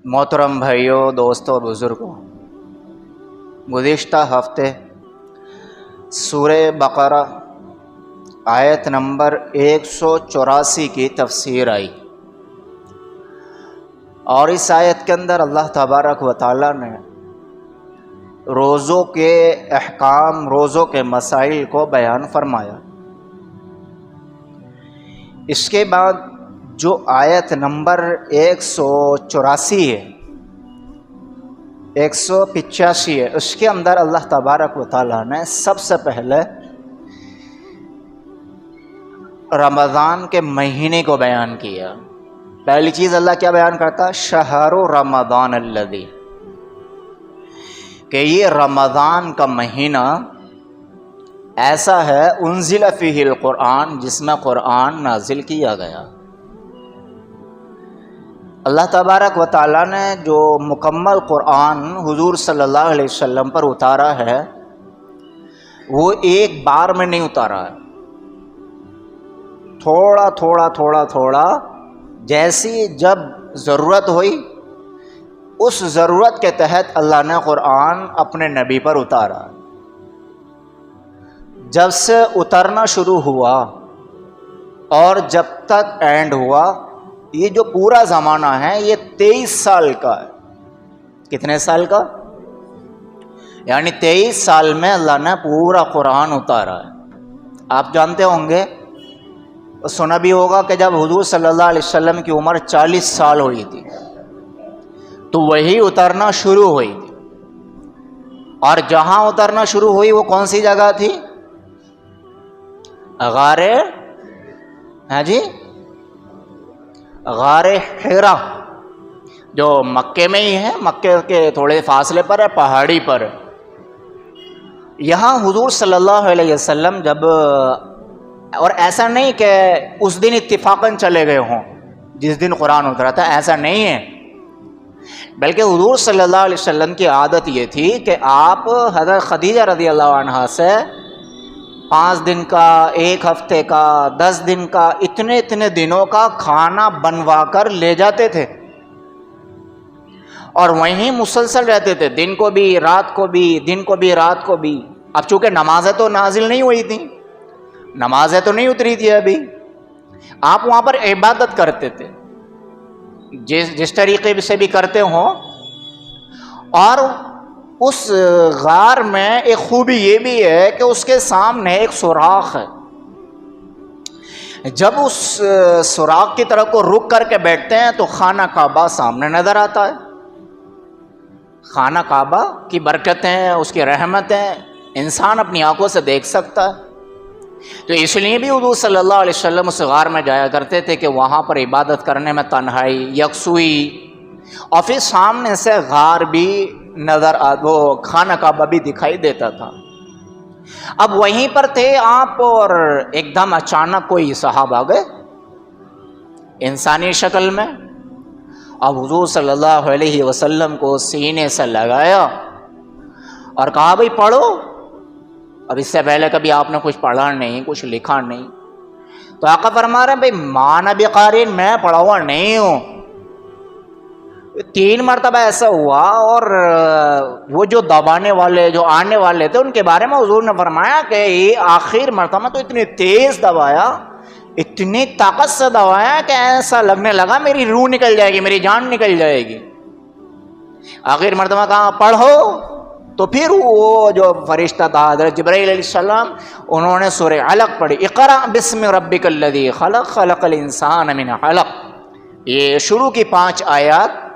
محترم بھائیوں، دوستوں اور بزرگوں، گزشتہ ہفتے سورہ بقرہ آیت نمبر 184 کی تفسیر آئی، اور اس آیت کے اندر اللہ تبارک و تعالیٰ نے روزوں کے احکام، روزوں کے مسائل کو بیان فرمایا۔ اس کے بعد جو آیت نمبر 184 ہے، 185 ہے، اس کے اندر اللہ تبارک و تعالیٰ نے سب سے پہلے رمضان کے مہینے کو بیان کیا۔ پہلی چیز اللہ کیا بیان کرتا؟ شہر رمضان الذی، کہ یہ رمضان کا مہینہ ایسا ہے انزل فیہ القرآن، جس میں قرآن نازل کیا گیا۔ اللہ تبارک و تعالیٰ نے جو مکمل قرآن حضور صلی اللہ علیہ وسلم پر اتارا ہے، وہ ایک بار میں نہیں اتارا ہے، تھوڑا تھوڑا تھوڑا تھوڑا، جیسی جب ضرورت ہوئی اس ضرورت کے تحت اللہ نے قرآن اپنے نبی پر اتارا۔ جب سے اترنا شروع ہوا اور جب تک اینڈ ہوا، یہ جو پورا زمانہ ہے یہ 23 سال کا ہے۔ کتنے سال کا؟ یعنی 23 سال میں اللہ نے پورا قرآن اتارا ہے۔ آپ جانتے ہوں گے، سنا بھی ہوگا کہ جب حضور صلی اللہ علیہ وسلم کی عمر 40 سال ہوئی تھی تو وہی اترنا شروع ہوئی تھی، اور جہاں اترنا شروع ہوئی وہ کون سی جگہ تھی؟ غار حرا، جو مکے میں ہی ہے، مکے کے تھوڑے فاصلے پر ہے، پہاڑی پر۔ یہاں حضور صلی اللہ علیہ وسلم جب، اور ایسا نہیں کہ اس دن اتفاقاً چلے گئے ہوں جس دن قرآن اترا تھا، ایسا نہیں ہے، بلکہ حضور صلی اللہ علیہ وسلم کی عادت یہ تھی کہ آپ حضرت خدیجہ رضی اللہ عنہا سے 5 دن کا، 1 ہفتے کا، 10 دن کا، اتنے دنوں کا کھانا بنوا کر لے جاتے تھے، اور وہیں مسلسل رہتے تھے، دن کو بھی رات کو بھی، دن کو بھی رات کو بھی۔ اب چونکہ نمازیں تو نازل نہیں ہوئی تھیں، نمازیں تو نہیں اتری تھی ابھی، آپ وہاں پر عبادت کرتے تھے جس طریقے سے بھی کرتے ہوں۔ اور اس غار میں ایک خوبی یہ بھی ہے کہ اس کے سامنے ایک سوراخ ہے، جب اس سوراخ کی طرف کو رک کر کے بیٹھتے ہیں تو خانہ کعبہ سامنے نظر آتا ہے۔ خانہ کعبہ کی برکتیں، اس کی رحمتیں انسان اپنی آنکھوں سے دیکھ سکتا ہے، تو اس لیے بھی حضور صلی اللہ علیہ وسلم اس غار میں جایا کرتے تھے کہ وہاں پر عبادت کرنے میں تنہائی، یکسوئی، اور پھر سامنے سے غار بھی نظر وہ خانہ کعبہ بھی دکھائی دیتا تھا۔ اب وہیں پر تھے آپ، اور ایک دم اچانک کوئی صحابہ آ گئے انسانی شکل میں، اب حضور صلی اللہ علیہ وسلم کو سینے سے لگایا اور کہا بھئی پڑھو۔ اب اس سے پہلے کبھی آپ نے کچھ پڑھا نہیں، کچھ لکھا نہیں، تو آقا فرما رہے ہیں بھئی ما نہ بقارئ، میں پڑھا ہوا نہیں ہوں۔ 3 مرتبہ ایسا ہوا، اور وہ جو دبانے والے، جو آنے والے تھے، ان کے بارے میں حضور نے فرمایا کہ یہ آخر مرتبہ تو اتنی تیز دبایا، اتنی طاقت سے دبایا کہ ایسا لگنے لگا میری روح نکل جائے گی، میری جان نکل جائے گی۔ آخر مرتبہ کہا پڑھو، تو پھر وہ جو فرشتہ تھا حضرت جبرائیل علیہ السلام، انہوں نے سورہ علق پڑھی، اقرأ بسم ربک الذی خلق، خلق الانسان من علق۔ یہ شروع کی 5 آیات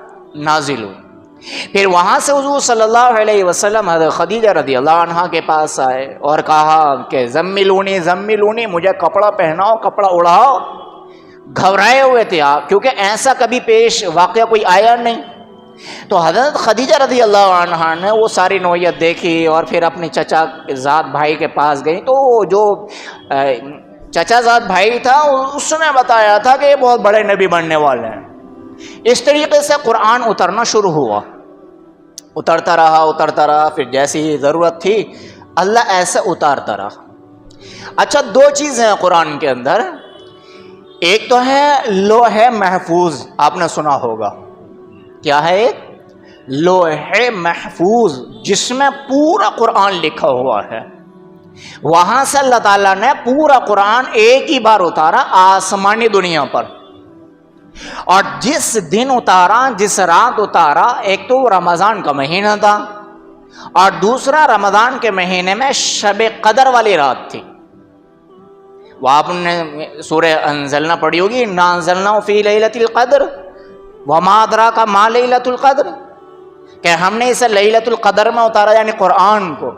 نازل ہوئی۔ پھر وہاں سے حضور صلی اللہ علیہ وسلم حضرت خدیجہ رضی اللہ عنہا کے پاس آئے اور کہا کہ زملونی زملونی، مجھے کپڑا پہناؤ، کپڑا اڑاؤ۔ گھبرائے ہوئے تھے آپ، کیونکہ ایسا کبھی پیش واقعہ کوئی آیا نہیں۔ تو حضرت خدیجہ رضی اللہ عنہا نے وہ ساری نوعیت دیکھی، اور پھر اپنے چچا زاد بھائی کے پاس گئی، تو جو چچا زاد بھائی تھا اس نے بتایا تھا کہ یہ بہت بڑے نبی بننے والے ہیں۔ اس طریقے سے قرآن اترنا شروع ہوا، اترتا رہا، پھر جیسی ضرورت تھی اللہ ایسے اتارتا رہا۔ اچھا، 2 چیزیں ہیں قرآن کے اندر، ایک تو ہے لوح محفوظ، آپ نے سنا ہوگا کیا ہے؟ ایک لوح محفوظ جس میں پورا قرآن لکھا ہوا ہے. وہاں سے اللہ تعالیٰ نے پورا قرآن ایک ہی بار اتارا آسمانی دنیا پر. اور جس دن اتارا، جس رات اتارا، ایک تو رمضان کا مہینہ تھا اور دوسرا رمضان کے مہینے میں شب قدر والی رات تھی. وہ آپ نے سورہ انزلنا پڑھی ہوگی، انا انزلناہ فی لیلۃ القدر وما ادراک ما لیلۃ القدر، کہ ہم نے اسے لیلۃ القدر میں اتارا یعنی قرآن کو.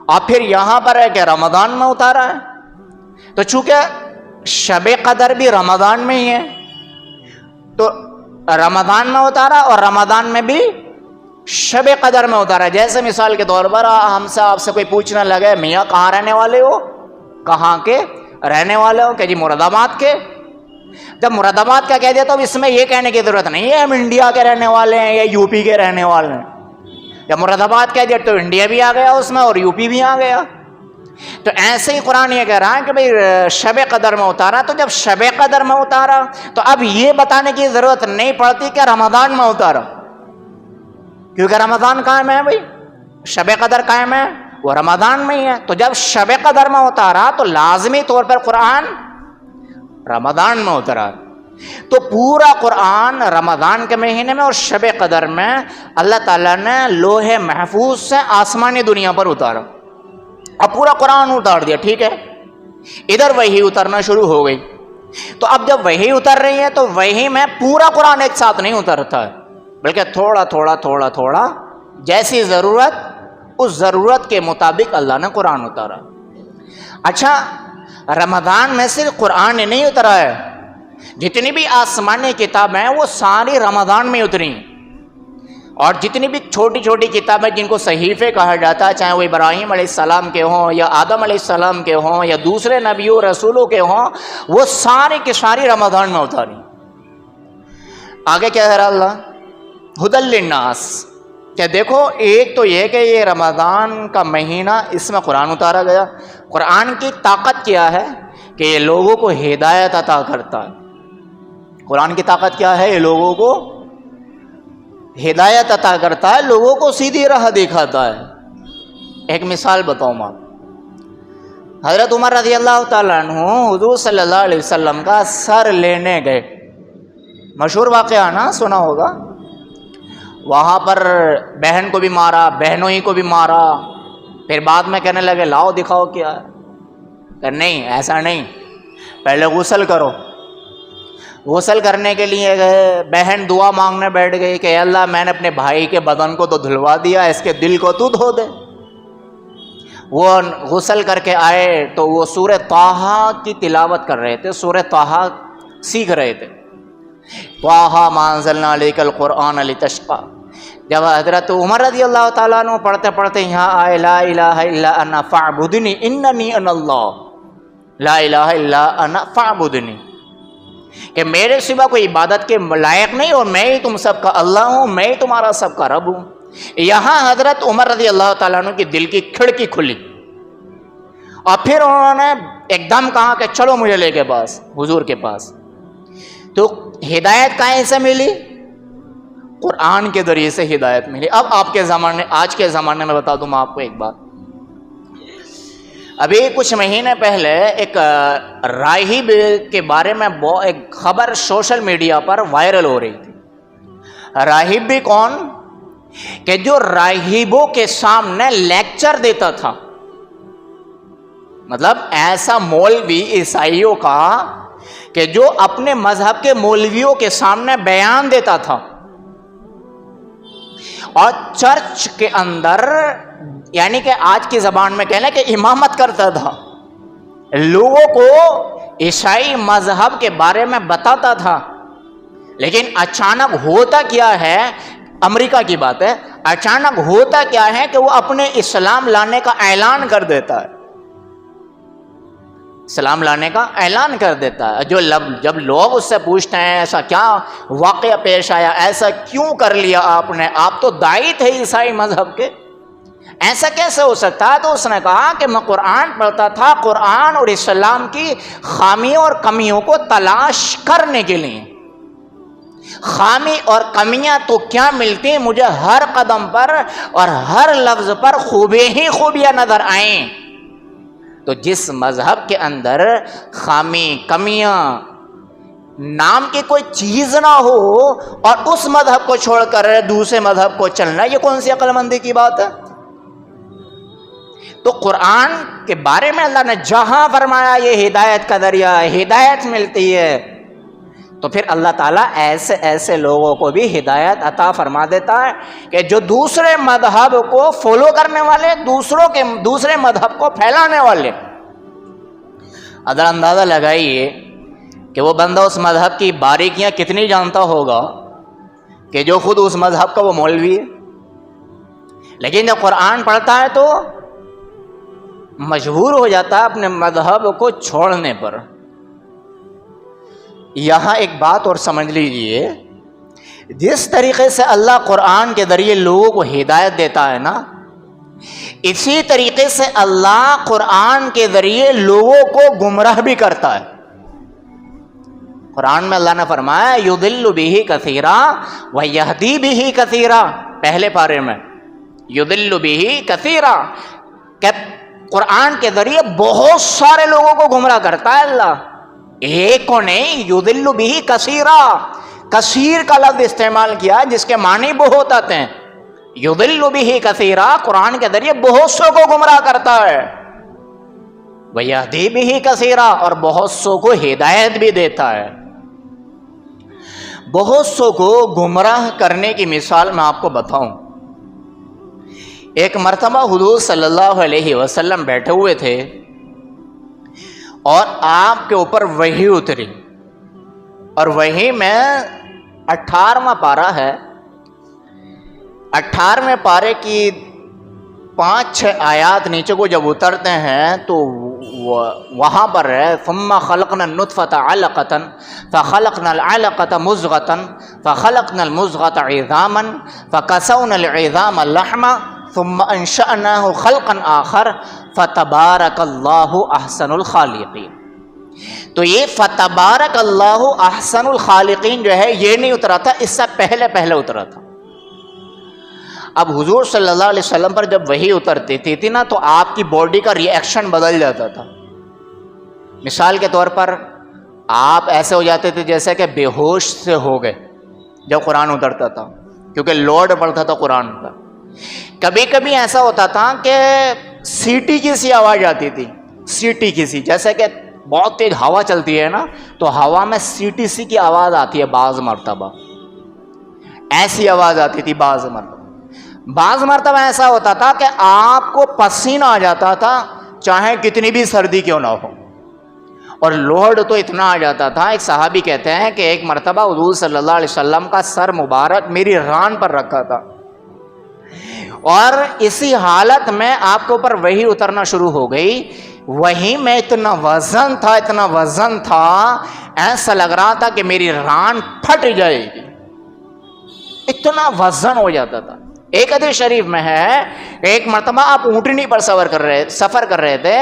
اور پھر یہاں پر ہے کہ رمضان میں اتارا ہے. تو چونکہ شب قدر بھی رمضان میں ہی ہے تو رمضان میں اتارا اور رمضان میں بھی شب قدر میں اتارا. جیسے مثال کے طور پر ہم سے آپ سے کوئی پوچھنے لگے میاں کہاں رہنے والے ہو، کہاں کے رہنے والے ہو، کہ جی مراد آباد کے. جب مراد آباد کا کہہ دیا تو اب اس میں یہ کہنے کی ضرورت نہیں ہے ہم انڈیا کے رہنے والے ہیں یا یو پی کے رہنے والے ہیں. جب مراد آباد کہہ دیا تو انڈیا بھی آ گیا اس میں اور یو پی بھی آ گیا. تو ایسے ہی قرآن یہ کہہ رہا ہے کہ بھئی شب قدر میں اتارا. تو جب شب قدر میں اتارا تو اب یہ بتانے کی ضرورت نہیں پڑتی کہ رمضان میں اتارا، کیونکہ رمضان قائم ہے بھئی، شب قدر قائم ہے، وہ رمضان میں ہی ہے. تو جب شب قدر میں اتارا تو لازمی طور پر قرآن رمضان میں اترا. تو پورا قرآن رمضان کے مہینے میں اور شب قدر میں اللہ تعالیٰ نے لوح محفوظ سے آسمانی دنیا پر اتارا. اب پورا قرآن اتار دیا، ٹھیک ہے. ادھر وحی اترنا شروع ہو گئی. تو اب جب وحی اتر رہی ہے تو وحی میں پورا قرآن ایک ساتھ نہیں اترتا ہے، بلکہ تھوڑا تھوڑا تھوڑا تھوڑا جیسی ضرورت اس ضرورت کے مطابق اللہ نے قرآن اتارا. اچھا، رمضان میں صرف قرآن نہیں اترا ہے، جتنی بھی آسمانی کتابیں ہیں وہ ساری رمضان میں اتری. اور جتنی بھی چھوٹی چھوٹی کتابیں جن کو صحیفے کہا جاتا ہے، چاہے وہ ابراہیم علیہ السلام کے ہوں یا آدم علیہ السلام کے ہوں یا دوسرے نبیوں رسولوں کے ہوں، وہ ساری کی ساری رمضان میں اتاری. آگے کیا ہے اللہ؟ ہدی للناس، کہ دیکھو ایک تو یہ کہ یہ رمضان کا مہینہ اس میں قرآن اتارا گیا. قرآن کی طاقت کیا ہے کہ یہ لوگوں کو ہدایت عطا کرتا ہے. قرآن کی طاقت کیا ہے؟ یہ لوگوں کو ہدایت عطا کرتا ہے، لوگوں کو سیدھی راہ دکھاتا ہے. ایک مثال بتاؤں میں، حضرت عمر رضی اللہ تعالیٰ عنہ حضور صلی اللہ علیہ وسلم کا سر لینے گئے. مشہور واقعہ نا، سنا ہوگا. وہاں پر بہن کو بھی مارا، بہنوں ہی کو بھی مارا. پھر بعد میں کہنے لگے لاؤ دکھاؤ کیا ہے. کہ نہیں ایسا نہیں، پہلے غسل کرو. غسل کرنے کے لیے گئے، بہن دعا مانگنے بیٹھ گئی کہ اے اللہ میں نے اپنے بھائی کے بدن کو تو دھلوا دیا، اس کے دل کو تو دھو دے. وہ غسل کر کے آئے تو وہ سورہ طٰہٰ کی تلاوت کر رہے تھے، سورہ طٰہٰ سیکھ رہے تھے. طٰہٰ مَا أَنزَلْنَا عَلَيْكَ الْقُرْآنَ لِتَشْقَىٰ. جب حضرت عمر رضی اللہ تعالیٰ عنہ پڑھتے پڑھتے یہاں آئے، لا الہ الا انا فاعبدنی اننی انا اللہ، لا الہ الا انا فاعبدنی، کہ میرے سوا کوئی عبادت کے لائق نہیں اور میں ہی تم سب کا اللہ ہوں، میں ہی تمہارا سب کا رب ہوں. یہاں حضرت عمر رضی اللہ تعالیٰ عنہ کی دل کی کھڑکی کھلی اور پھر انہوں نے ایک دم کہا کہ چلو مجھے لے کے پاس، حضور کے پاس. تو ہدایت کہیں سے ملی؟ قرآن کے ذریعے سے ہدایت ملی. اب آپ کے زمانے، آج کے زمانے میں بتا دوں میں آپ کو ایک بات. ابھی کچھ مہینے پہلے ایک راہب کے بارے میں ایک خبر سوشل میڈیا پر وائرل ہو رہی تھی. راہب بھی کون؟ کہ جو راہبوں کے سامنے لیکچر دیتا تھا. مطلب ایسا مولوی عیسائیوں کا کہ جو اپنے مذہب کے مولویوں کے سامنے بیان دیتا تھا اور چرچ کے اندر، یعنی کہ آج کی زبان میں کہہ لیں کہ امامت کرتا تھا، لوگوں کو عیسائی مذہب کے بارے میں بتاتا تھا. لیکن اچانک ہوتا کیا ہے، امریکہ کی بات ہے، اچانک ہوتا کیا ہے کہ وہ اپنے اسلام لانے کا اعلان کر دیتا ہے. اسلام لانے کا اعلان کر دیتا ہے. جب لوگ اس سے پوچھتے ہیں ایسا کیا واقعہ پیش آیا، ایسا کیوں کر لیا آپ نے، آپ تو داعی تھے عیسائی مذہب کے، ایسا کیسے ہو سکتا ہے؟ تو اس نے کہا کہ میں قرآن پڑھتا تھا، قرآن اور اسلام کی خامیوں اور کمیوں کو تلاش کرنے کے لیے. خامی اور کمیاں تو کیا ملتی، مجھے ہر قدم پر اور ہر لفظ پر خوبی ہی خوبیاں نظر آئیں۔ تو جس مذہب کے اندر خامی کمیاں نام کی کوئی چیز نہ ہو اور اس مذہب کو چھوڑ کر دوسرے مذہب کو چلنا، یہ کون سی عقل مندی کی بات ہے؟ تو قرآن کے بارے میں اللہ نے جہاں فرمایا یہ ہدایت کا ذریعہ ہے، ہدایت ملتی ہے، تو پھر اللہ تعالیٰ ایسے ایسے لوگوں کو بھی ہدایت عطا فرما دیتا ہے کہ جو دوسرے مذہب کو فالو کرنے والے، دوسرے مذہب کو پھیلانے والے، اگر اندازہ لگائیے کہ وہ بندہ اس مذہب کی باریکیاں کتنی جانتا ہوگا کہ جو خود اس مذہب کا وہ مولوی ہے، لیکن جب قرآن پڑھتا ہے تو مجبور ہو جاتا ہے اپنے مذہب کو چھوڑنے پر۔ یہاں ایک بات اور سمجھ لیجئے، جس طریقے سے اللہ قرآن کے ذریعے لوگوں کو ہدایت دیتا ہے نا، اسی طریقے سے اللہ قرآن کے ذریعے لوگوں کو گمراہ بھی کرتا ہے۔ قرآن میں اللہ نے فرمایا یضل بہ کثیرا ویہدی بہ کثیرا، پہلے پارے میں یضل بہ کثیرا، کہ قرآن کے ذریعے بہت سارے لوگوں کو گمراہ کرتا ہے اللہ، ایک کو نہیں، یضل بہ کثیرا، کثیر کا لفظ استعمال کیا جس کے معنی بہت آتے ہیں۔ یضل بہ کثیرا، قرآن کے ذریعے بہت سو کو گمراہ کرتا ہے، ویہدی بہ کثیرا، اور بہت سو کو ہدایت بھی دیتا ہے۔ بہت سو کو گمراہ کرنے کی مثال میں آپ کو بتاؤں۔ ایک مرتبہ حضور صلی اللہ علیہ وسلم بیٹھے ہوئے تھے اور آپ کے اوپر وحی اتری، اور وحی میں 18واں پارہ ہے، 18ویں پارے کی 5-6 آیات نیچے کو جب اترتے ہیں تو وہاں پر ہے ثم خلقنا النطفة علقة فخلقنا العلقة مضغة فخلقنا المضغة عظاما فكسونا العظام لحما ثم انشأناه خلقا آخر فتبارک اللہ احسن الخالقین۔ تو یہ فتبارک اللہ احسن الخالقین جو ہے یہ نہیں اترا تھا، اس سے پہلے اترا تھا۔ اب حضور صلی اللہ علیہ وسلم پر جب وحی اترتی تھی نا تو آپ کی باڈی کا ری ایکشن بدل جاتا تھا۔ مثال کے طور پر آپ ایسے ہو جاتے تھے جیسے کہ بے ہوش سے ہو گئے جب قرآن اترتا تھا، کیونکہ لوڈ پڑتا تھا قرآن کا۔ کبھی کبھی ایسا ہوتا تھا کہ سیٹی کی سی آواز آتی تھی، سیٹی کی سی، جیسے کہ بہت تیز ہوا چلتی ہے نا تو ہوا میں سیٹی سی کی آواز آتی ہے، بعض مرتبہ ایسی آواز آتی تھی، بعض مرتبہ ایسا ہوتا تھا کہ آپ کو پسینہ آ جاتا تھا چاہے کتنی بھی سردی کیوں نہ ہو، اور لوڈ تو اتنا آ جاتا تھا۔ ایک صحابی کہتے ہیں کہ ایک مرتبہ حضور صلی اللہ علیہ وسلم کا سر مبارک میری ران پر رکھا تھا، اور اسی حالت میں آپ کے اوپر وحی اترنا شروع ہو گئی۔ وحی میں اتنا وزن تھا ایسا لگ رہا تھا کہ میری ران پھٹ جائے گی، اتنا وزن ہو جاتا تھا۔ ایک حدیث شریف میں ہے ایک مرتبہ آپ اونٹنی پر سفر کر رہے تھے،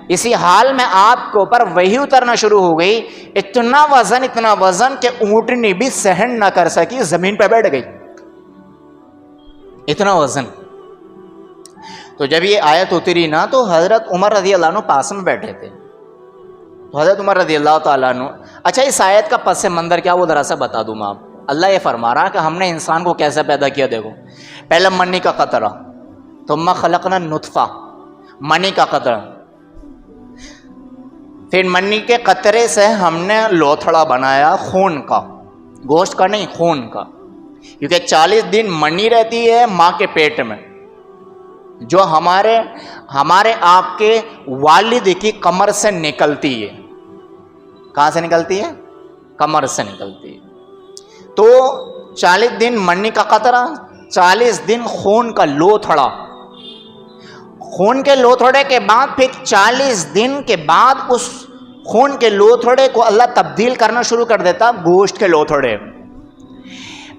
اسی حال میں آپ کے اوپر وحی اترنا شروع ہو گئی، اتنا وزن کہ اونٹنی بھی سہن نہ کر سکی، زمین پہ بیٹھ گئی، اتنا وزن۔ تو جب یہ آیت اتری نا تو حضرت عمر رضی اللہ عنہ پاس میں بیٹھے تھے، تو حضرت عمر رضی اللہ تعالیٰ عنہ، اچھا اس آیت کا پس منظر کیا وہ ذرا سا بتا دوں میں آپ کو۔ اللہ یہ فرما رہا کہ ہم نے انسان کو کیسے پیدا کیا، دیکھو پہلے منی کا قطرہ، ثم خلقنا النطفہ، منی کا قطرہ، پھر منی کے قطرے سے ہم نے لوتھڑا بنایا، خون کا، گوشت کا نہیں، خون کا، کیونکہ 40 دن منی رہتی ہے ماں کے پیٹ میں، جو ہمارے آپ کے والد کی کمر سے نکلتی ہے۔ کہاں سے نکلتی ہے؟ کمر سے نکلتی ہے۔ تو 40 دن منی کا قطرہ، 40 دن خون کا لوتھڑا، خون کے لوتھڑے کے بعد پھر 40 دن کے بعد اس خون کے لوتھڑے کو اللہ تبدیل کرنا شروع کر دیتا گوشت کے لوتھڑے،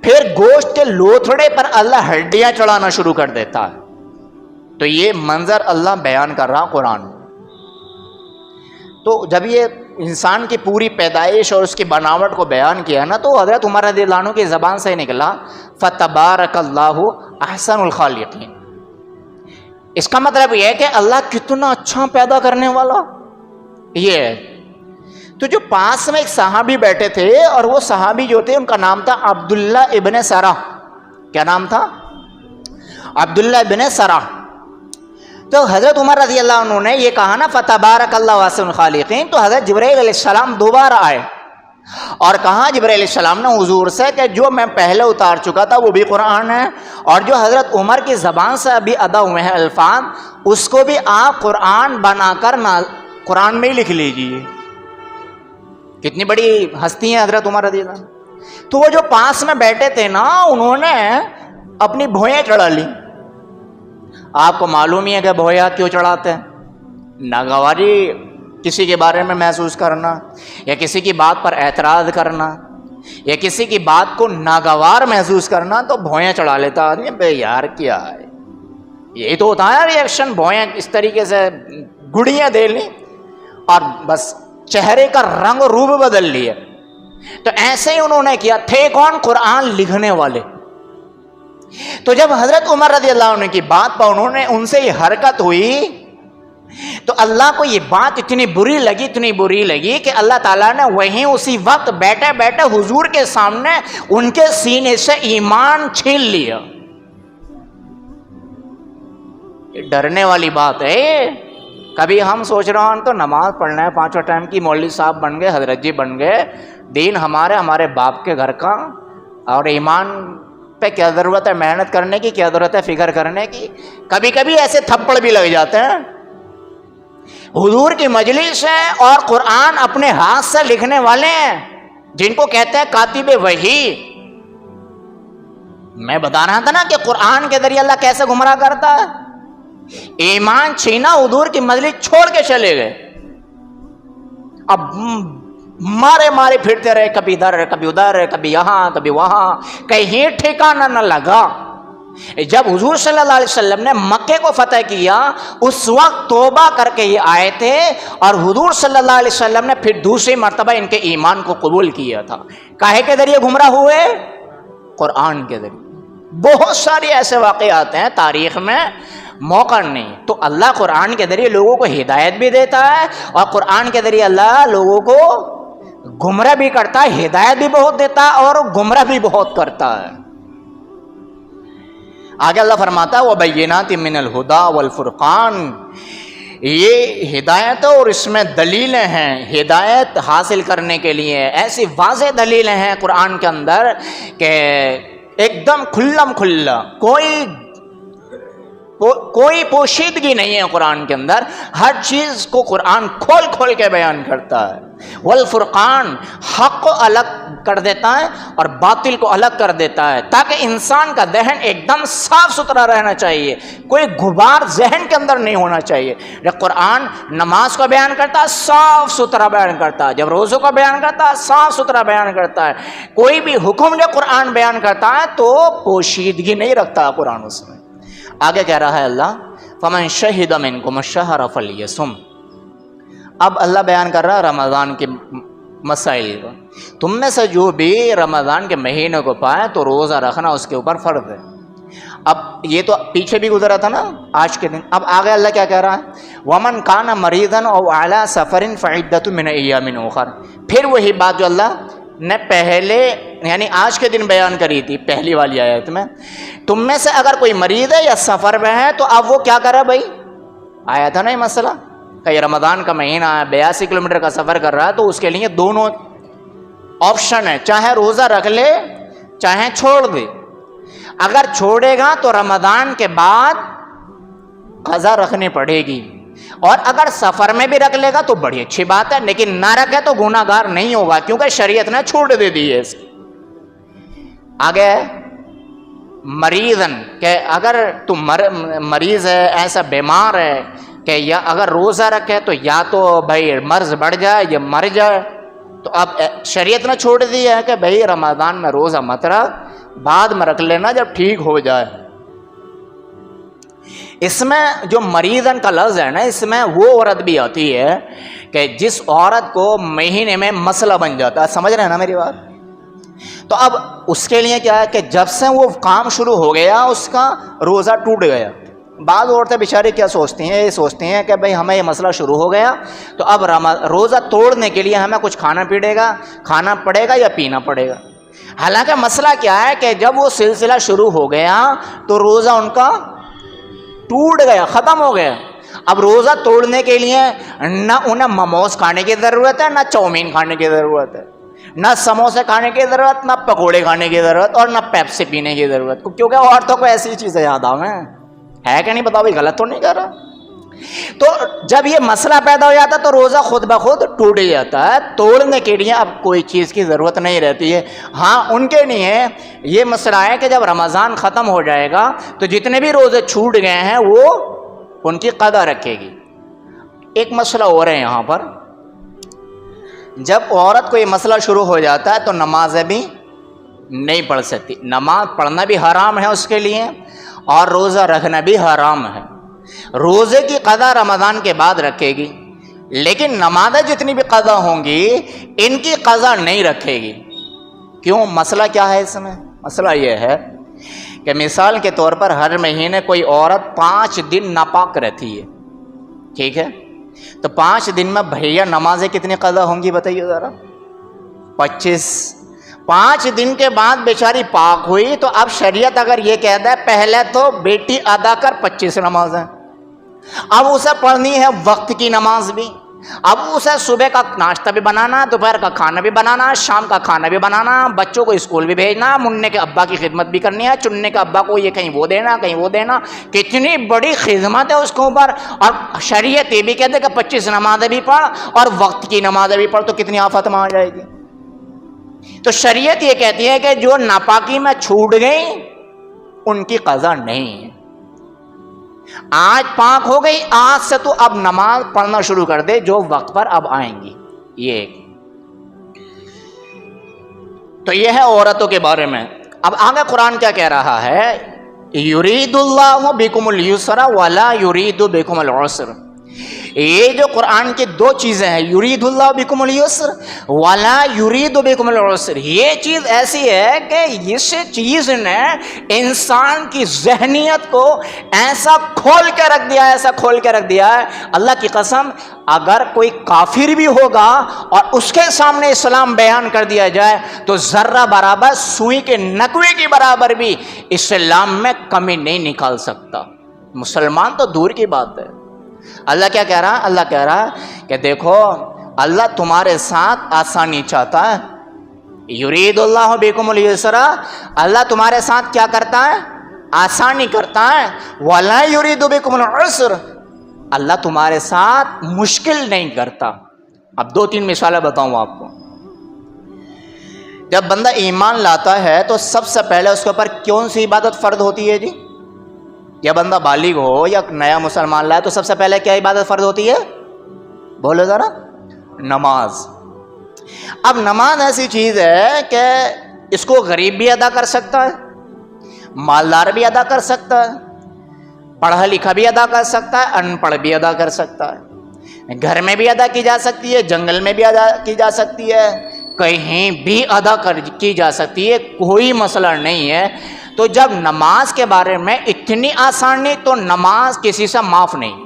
پھر گوشت کے لوتھڑے پر اللہ ہڈیاں چڑھانا شروع کر دیتا ہے۔ تو یہ منظر اللہ بیان کر رہا قرآن۔ تو جب یہ انسان کی پوری پیدائش اور اس کی بناوٹ کو بیان کیا نا، تو حضرت عمر رضی اللہ عنہ کی زبان سے نکلا فتبارک اللہ احسن الخالقین. اس کا مطلب یہ ہے کہ اللہ کتنا اچھا پیدا کرنے والا یہ ہے. تو جو پاس میں ایک صحابی بیٹھے تھے، اور وہ صحابی جو تھے ان کا نام تھا عبداللہ ابن سرح. کیا نام تھا؟ عبداللہ ابن سرح. تو حضرت عمر رضی اللہ عنہ نے یہ کہا نا فتبارک اللہ احسن الخالقین، تو حضرت جبرائیل علیہ السلام دوبارہ آئے اور کہا جبرائیل علیہ السلام نے حضور سے کہ جو میں پہلے اتار چکا تھا وہ بھی قرآن ہے، اور جو حضرت عمر کی زبان سے ابھی ادا ہوئے ہیں الفاظ، اس کو بھی آپ قرآن بنا کر قرآن میں ہی لکھ لیجئے. کتنی بڑی ہستی ہیں حضرت عمر رضی اللہ عنہ. تو وہ جو پاس میں بیٹھے تھے نا، انہوں نے اپنی بھوئیں چڑھا لی. آپ کو معلوم ہی ہے کہ بھویا کیوں چڑھاتے ہیں؟ ناگواری کسی کے بارے میں محسوس کرنا، یا کسی کی بات پر اعتراض کرنا، یا کسی کی بات کو ناگوار محسوس کرنا، تو بھویاں چڑھا لیتا آدمی. بے یار کیا ہے، یہی تو ہوتا ہے ریئیکشن. بھویاں اس طریقے سے گڑیاں دے لیں اور بس چہرے کا رنگ روپ بدل لیا. تو ایسے ہی انہوں نے کیا. تھے کون؟ قرآن لکھنے والے. تو جب حضرت عمر رضی اللہ عنہ کی بات پر انہوں نے ان سے یہ حرکت ہوئی، تو اللہ کو یہ بات اتنی بری لگی کہ اللہ تعالیٰ نے وہیں اسی وقت بیٹھے بیٹھے حضور کے سامنے ان کے سینے سے ایمان چھین لیا. یہ ڈرنے والی بات ہے. کبھی ہم سوچ رہے ہیں تو نماز پڑھنا ہے 5 ٹائم کی، مولوی صاحب بن گئے، حضرت جی بن گئے، دین ہمارے باپ کے گھر کا، اور ایمان پہ کیا ضرورت ہے محنت کرنے کی، کیا ضرورت ہے فکر کرنے کی. کبھی کبھی ایسے تھپڑ بھی لگ جاتے ہیں. حضور کی مجلس ہے اور قرآن اپنے ہاتھ سے لکھنے والے ہیں، جن کو کہتے ہیں کاتب وحی. میں بتا رہا تھا نا کہ قرآن کے ذریعے اللہ کیسے گمراہ کرتا ہے. ایمان چھینا، حضور کی مجلس چھوڑ کے چلے گئے. اب مارے پھرتے رہے، کبھی ادھر کبھی ادھر، کبھی یہاں کبھی وہاں، کہیں ٹھکانہ نہ لگا. جب حضور صلی اللہ علیہ وسلم نے مکے کو فتح کیا، اس وقت توبہ کر کے یہ آئے تھے، اور حضور صلی اللہ علیہ وسلم نے پھر دوسری مرتبہ ان کے ایمان کو قبول کیا تھا. کاہے کے ذریعے گمراہ ہوئے؟ قرآن کے ذریعے. بہت سارے ایسے واقعات ہیں تاریخ میں، موقع نہیں. تو اللہ قرآن کے ذریعے لوگوں کو ہدایت بھی دیتا ہے، اور قرآن کے ذریعے اللہ لوگوں کو گمراہ بھی کرتا ہے. ہدایت بھی بہت دیتا ہے اور گمراہ بھی بہت کرتا ہے. آگے اللہ فرماتا ہے وَبَيِّنَاتٍ مِّنَ الْهُدَى وَالْفُرْقَانِ. یہ ہدایت اور اس میں دلیلیں ہیں. ہدایت حاصل کرنے کے لیے ایسی واضح دلیلیں ہیں قرآن کے اندر کہ ایک دم کھلم کھلا، کوئی پوشیدگی نہیں ہے قرآن کے اندر. ہر چیز کو قرآن کھول کے بیان کرتا ہے. والفرقان، حق کو الگ کر دیتا ہے اور باطل کو الگ کر دیتا ہے، تاکہ انسان کا ذہن ایک دم صاف ستھرا رہنا چاہیے، کوئی غبار ذہن کے اندر نہیں ہونا چاہیے. جب قرآن نماز کو بیان کرتا ہے صاف ستھرا بیان کرتا ہے، جب روزوں کو بیان کرتا ہے صاف ستھرا بیان کرتا ہے. کوئی بھی حکم جو قرآن بیان کرتا ہے تو پوشیدگی نہیں رکھتا قرآن اس میں. آگے کہہ رہا ہے اللہ فَمَنْ شَهِدَ مِنْكُمُ الشَّهْرَ فَلْيَصُمْ. اب اللہ بیان کر رہا ہے رمضان کے مسائل کو. تم میں سے جو بھی رمضان کے مہینے کو پائے تو روزہ رکھنا اس کے اوپر فرض ہے. اب یہ تو پیچھے بھی گزرا تھا نا آج کے دن. اب آگے اللہ کیا کہہ رہا ہے وَمَنْ كَانَ مَرِيضًا أَوْ عَلَى سَفَرٍ فَعِدَّةٌ مِّنْ أَيَّامٍ أُخَرَ. پھر وہی بات جو اللہ نے پہلے یعنی آج کے دن بیان کری تھی پہلی والی آیت میں. تم میں سے اگر کوئی مریض ہے یا سفر میں ہے تو اب وہ کیا کرے بھائی؟ آیا تھا نا یہ مسئلہ کہ یہ رمضان کا مہینہ ہے، 82 کلومیٹر کا سفر کر رہا ہے، تو اس کے لیے دونوں آپشن ہے، چاہے روزہ رکھ لے چاہے چھوڑ دے. اگر چھوڑے گا تو رمضان کے بعد قضا رکھنی پڑے گی، اور اگر سفر میں بھی رکھ لے گا تو بڑی اچھی بات ہے، لیکن نہ رکھے تو گناہ گار نہیں ہوگا، کیونکہ شریعت نے چھوٹ دے دی ہے اس کی. آگے مریضن کہ اگر تم مریض ہے، ایسا بیمار ہے کہ یا اگر روزہ رکھے تو یا تو بھائی مرض بڑھ جائے یا مر جائے، تو اب شریعت نے چھوڑ دی ہے کہ بھائی رمضان میں روزہ مت رکھ، بعد میں رکھ لینا جب ٹھیک ہو جائے. اس میں جو مریضن کا لفظ ہے نا، اس میں وہ عورت بھی آتی ہے کہ جس عورت کو مہینے میں مسئلہ بن جاتا ہے. سمجھ رہے ہیں نا میری بات؟ تو اب اس کے لیے کیا ہے کہ جب سے وہ کام شروع ہو گیا اس کا روزہ ٹوٹ گیا. بعض عورتیں بیچاری کیا سوچتی ہیں، یہ سوچتی ہیں کہ بھئی ہمیں یہ مسئلہ شروع ہو گیا تو اب روزہ توڑنے کے لیے ہمیں کچھ کھانا پڑے گا یا پینا پڑے گا. حالانکہ مسئلہ کیا ہے کہ جب وہ سلسلہ شروع ہو گیا تو روزہ ان کا ٹوٹ گیا، ختم ہو گیا. اب روزہ توڑنے کے لیے نہ انہیں موموز کھانے کی ضرورت ہے، نہ چاؤمین کھانے کی ضرورت ہے، نہ سموسے کھانے کی ضرورت، نہ پکوڑے کھانے کی ضرورت، اور نہ پیپسی پینے کی ضرورت، کیونکہ عورتوں کو ایسی چیزیں یاد آویں. ہے کہ نہیں؟ بتاؤ بھائی، غلط تو نہیں کر رہا؟ تو جب یہ مسئلہ پیدا ہو جاتا ہے تو روزہ خود بخود ٹوٹ جاتا ہے. توڑنے کے لیے اب کوئی چیز کی ضرورت نہیں رہتی ہے. ہاں ان کے لیے یہ مسئلہ ہے کہ جب رمضان ختم ہو جائے گا تو جتنے بھی روزے چھوٹ گئے ہیں وہ ان کی قضا رکھے گی. ایک مسئلہ اور ہے یہاں پر، جب عورت کو یہ مسئلہ شروع ہو جاتا ہے تو نمازیں بھی نہیں پڑھ سکتی. نماز پڑھنا بھی حرام ہے اس کے لیے اور روزہ رکھنا بھی حرام ہے. روزے کی قضا رمضان کے بعد رکھے گی، لیکن نمازیں جتنی بھی قضا ہوں گی ان کی قضا نہیں رکھے گی. کیوں؟ مسئلہ کیا ہے اس میں؟ مسئلہ یہ ہے کہ مثال کے طور پر ہر مہینے کوئی عورت 5 دن ناپاک رہتی ہے، ٹھیک ہے؟ تو 5 دن میں بھیا نمازیں کتنی قضا ہوں گی بتائیے ذرا؟ 25. 5 دن کے بعد بیچاری پاک ہوئی تو اب شریعت اگر یہ کہہ دے پہلے تو بیٹی ادا کر 25 نمازیں، اب اسے پڑھنی ہے وقت کی نماز بھی، اب اسے صبح کا ناشتہ بھی بنانا، دوپہر کا کھانا بھی بنانا، شام کا کھانا بھی بنانا، بچوں کو اسکول بھی بھیجنا، مننے کے ابا کی خدمت بھی کرنی ہے، چننے کے ابا کو یہ کہیں وہ دینا کہیں وہ دینا. کتنی بڑی خدمت ہے اس کے اوپر. اور شریعت یہ بھی کہتے کہ 25 نمازیں بھی پڑھ اور وقت کی نمازیں بھی پڑھ، تو کتنی آفت میں آ جائے گی. تو شریعت یہ کہتی ہے کہ جو ناپاکی میں چھوٹ گئی ان کی قضا نہیں ہے. آج پاک ہو گئی، آج سے تو اب نماز پڑھنا شروع کر دے جو وقت پر اب آئیں گی. یہ ایک تو یہ ہے عورتوں کے بارے میں. اب آگے قرآن کیا کہہ رہا ہے؟ یرید اللہ بکم الیسر ولا یرید بکم العسر. یہ جو قرآن کی 2 چیزیں ہیں، یرید اللہ بکم اليسر ولا یرید بکم العسر، یہ چیز ایسی ہے کہ اس چیز نے انسان کی ذہنیت کو ایسا کھول کے رکھ دیا ہے. اللہ کی قسم، اگر کوئی کافر بھی ہوگا اور اس کے سامنے اسلام بیان کر دیا جائے تو ذرہ برابر، سوئی کے نقوے کی برابر بھی اسلام میں کمی نہیں نکال سکتا. مسلمان تو دور کی بات ہے. اللہ کیا کہہ رہا ہے؟ اللہ کہہ رہا ہے کہ دیکھو اللہ تمہارے ساتھ آسانی چاہتا ہے. یرید اللہ بکم اليسر، اللہ تمہارے ساتھ کیا کرتا ہے؟ آسانی کرتا ہے. ولا یرید بکم العسر، اللہ تمہارے ساتھ مشکل نہیں کرتا. اب 2-3 مثالیں بتاؤں آپ کو. جب بندہ ایمان لاتا ہے تو سب سے پہلے اس کے اوپر کون سی عبادت فرض ہوتی ہے جی؟ یا بندہ بالغ ہو یا نیا مسلمان لائے تو سب سے پہلے کیا عبادت فرض ہوتی ہے؟ بولو ذرا. نماز. اب نماز ایسی چیز ہے کہ اس کو غریب بھی ادا کر سکتا ہے، مالدار بھی ادا کر سکتا ہے، پڑھا لکھا بھی ادا کر سکتا ہے، ان پڑھ بھی ادا کر سکتا ہے. گھر میں بھی ادا کی جا سکتی ہے، جنگل میں بھی ادا کی جا سکتی ہے، کہیں بھی ادا کی جا سکتی ہے، کوئی مسئلہ نہیں ہے. تو جب نماز کے بارے میں اتنی آسانی، تو نماز کسی سے معاف نہیں،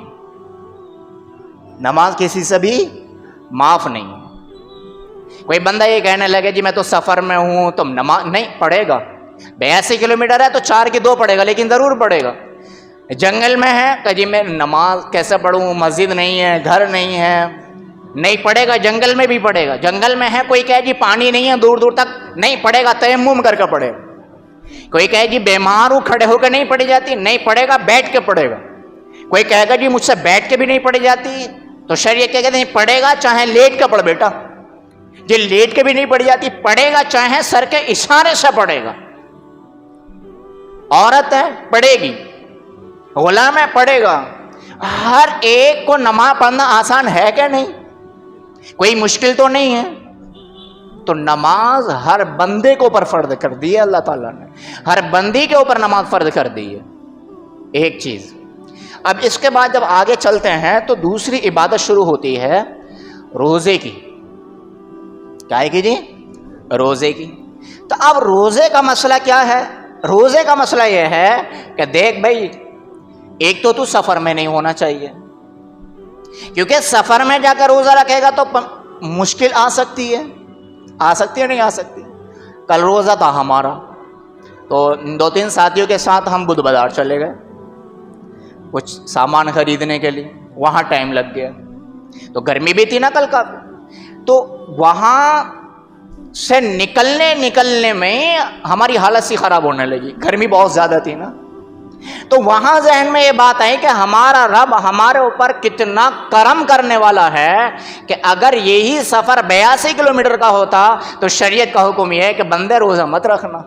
نماز کسی سے بھی معاف نہیں. کوئی بندہ یہ کہنے لگے جی میں تو سفر میں ہوں تو نماز نہیں پڑھے گا. 82 کلومیٹر ہے تو 4 کی 2 پڑھے گا، لیکن ضرور پڑھے گا. جنگل میں ہے کہ جی میں نماز کیسے پڑھوں، مسجد نہیں ہے، گھر نہیں ہے، نہیں پڑھے گا. جنگل میں بھی پڑھے گا. جنگل میں ہے کوئی کہے جی پانی نہیں ہے دور دور تک، نہیں پڑھے گا، تیمم کر کے پڑھے گا. کوئی کہے جی بیمار ہوں کھڑے ہو کے نہیں پڑھی جاتی، نہیں پڑھے گا، بیٹھ کے پڑھے گا. کوئی کہے گا جی مجھ سے بیٹھ کے بھی نہیں پڑھی جاتی، تو شریعت کیا کہتے ہیں پڑھے گا چاہے لیٹ کے پڑھ بیٹا. جی لیٹ کے بھی نہیں پڑھی جاتی، پڑھے گا چاہے سر کے اشارے سے پڑھے گا. عورت ہے پڑھے گی، غلام ہے پڑھے گا. ہر ایک کو نماز پڑھنا آسان ہے کہ نہیں؟ کوئی مشکل تو نہیں ہے. تو نماز ہر بندے کے اوپر فرض کر دی ہے اللہ تعالیٰ نے، ہر بندی کے اوپر نماز فرض کر دی ہے. ایک چیز. اب اس کے بعد جب آگے چلتے ہیں تو دوسری عبادت شروع ہوتی ہے روزے کی. کیا کی جی؟ روزے کی. تو اب روزے کا مسئلہ کیا ہے؟ روزے کا مسئلہ یہ ہے کہ دیکھ بھائی، ایک تو سفر میں نہیں ہونا چاہیے، کیونکہ سفر میں جا کر روزہ رکھے گا تو مشکل آ سکتی ہے. آ سکتی ہے نہیں آ سکتی؟ کل روزہ تھا ہمارا، تو 2-3 ساتھیوں کے ساتھ ہم بدھ بازار چلے گئے کچھ سامان خریدنے کے لیے. وہاں ٹائم لگ گیا، تو گرمی بھی تھی نا کل کا، تو وہاں سے نکلنے میں ہماری حالت سی خراب ہونے لگی، گرمی بہت زیادہ تھی نا. تو وہاں ذہن میں یہ بات آئی کہ ہمارا رب ہمارے اوپر کتنا کرم کرنے والا ہے کہ اگر یہی سفر 82 کلومیٹر کا ہوتا تو شریعت کا حکم یہ ہے کہ بندے روزہ مت رکھنا.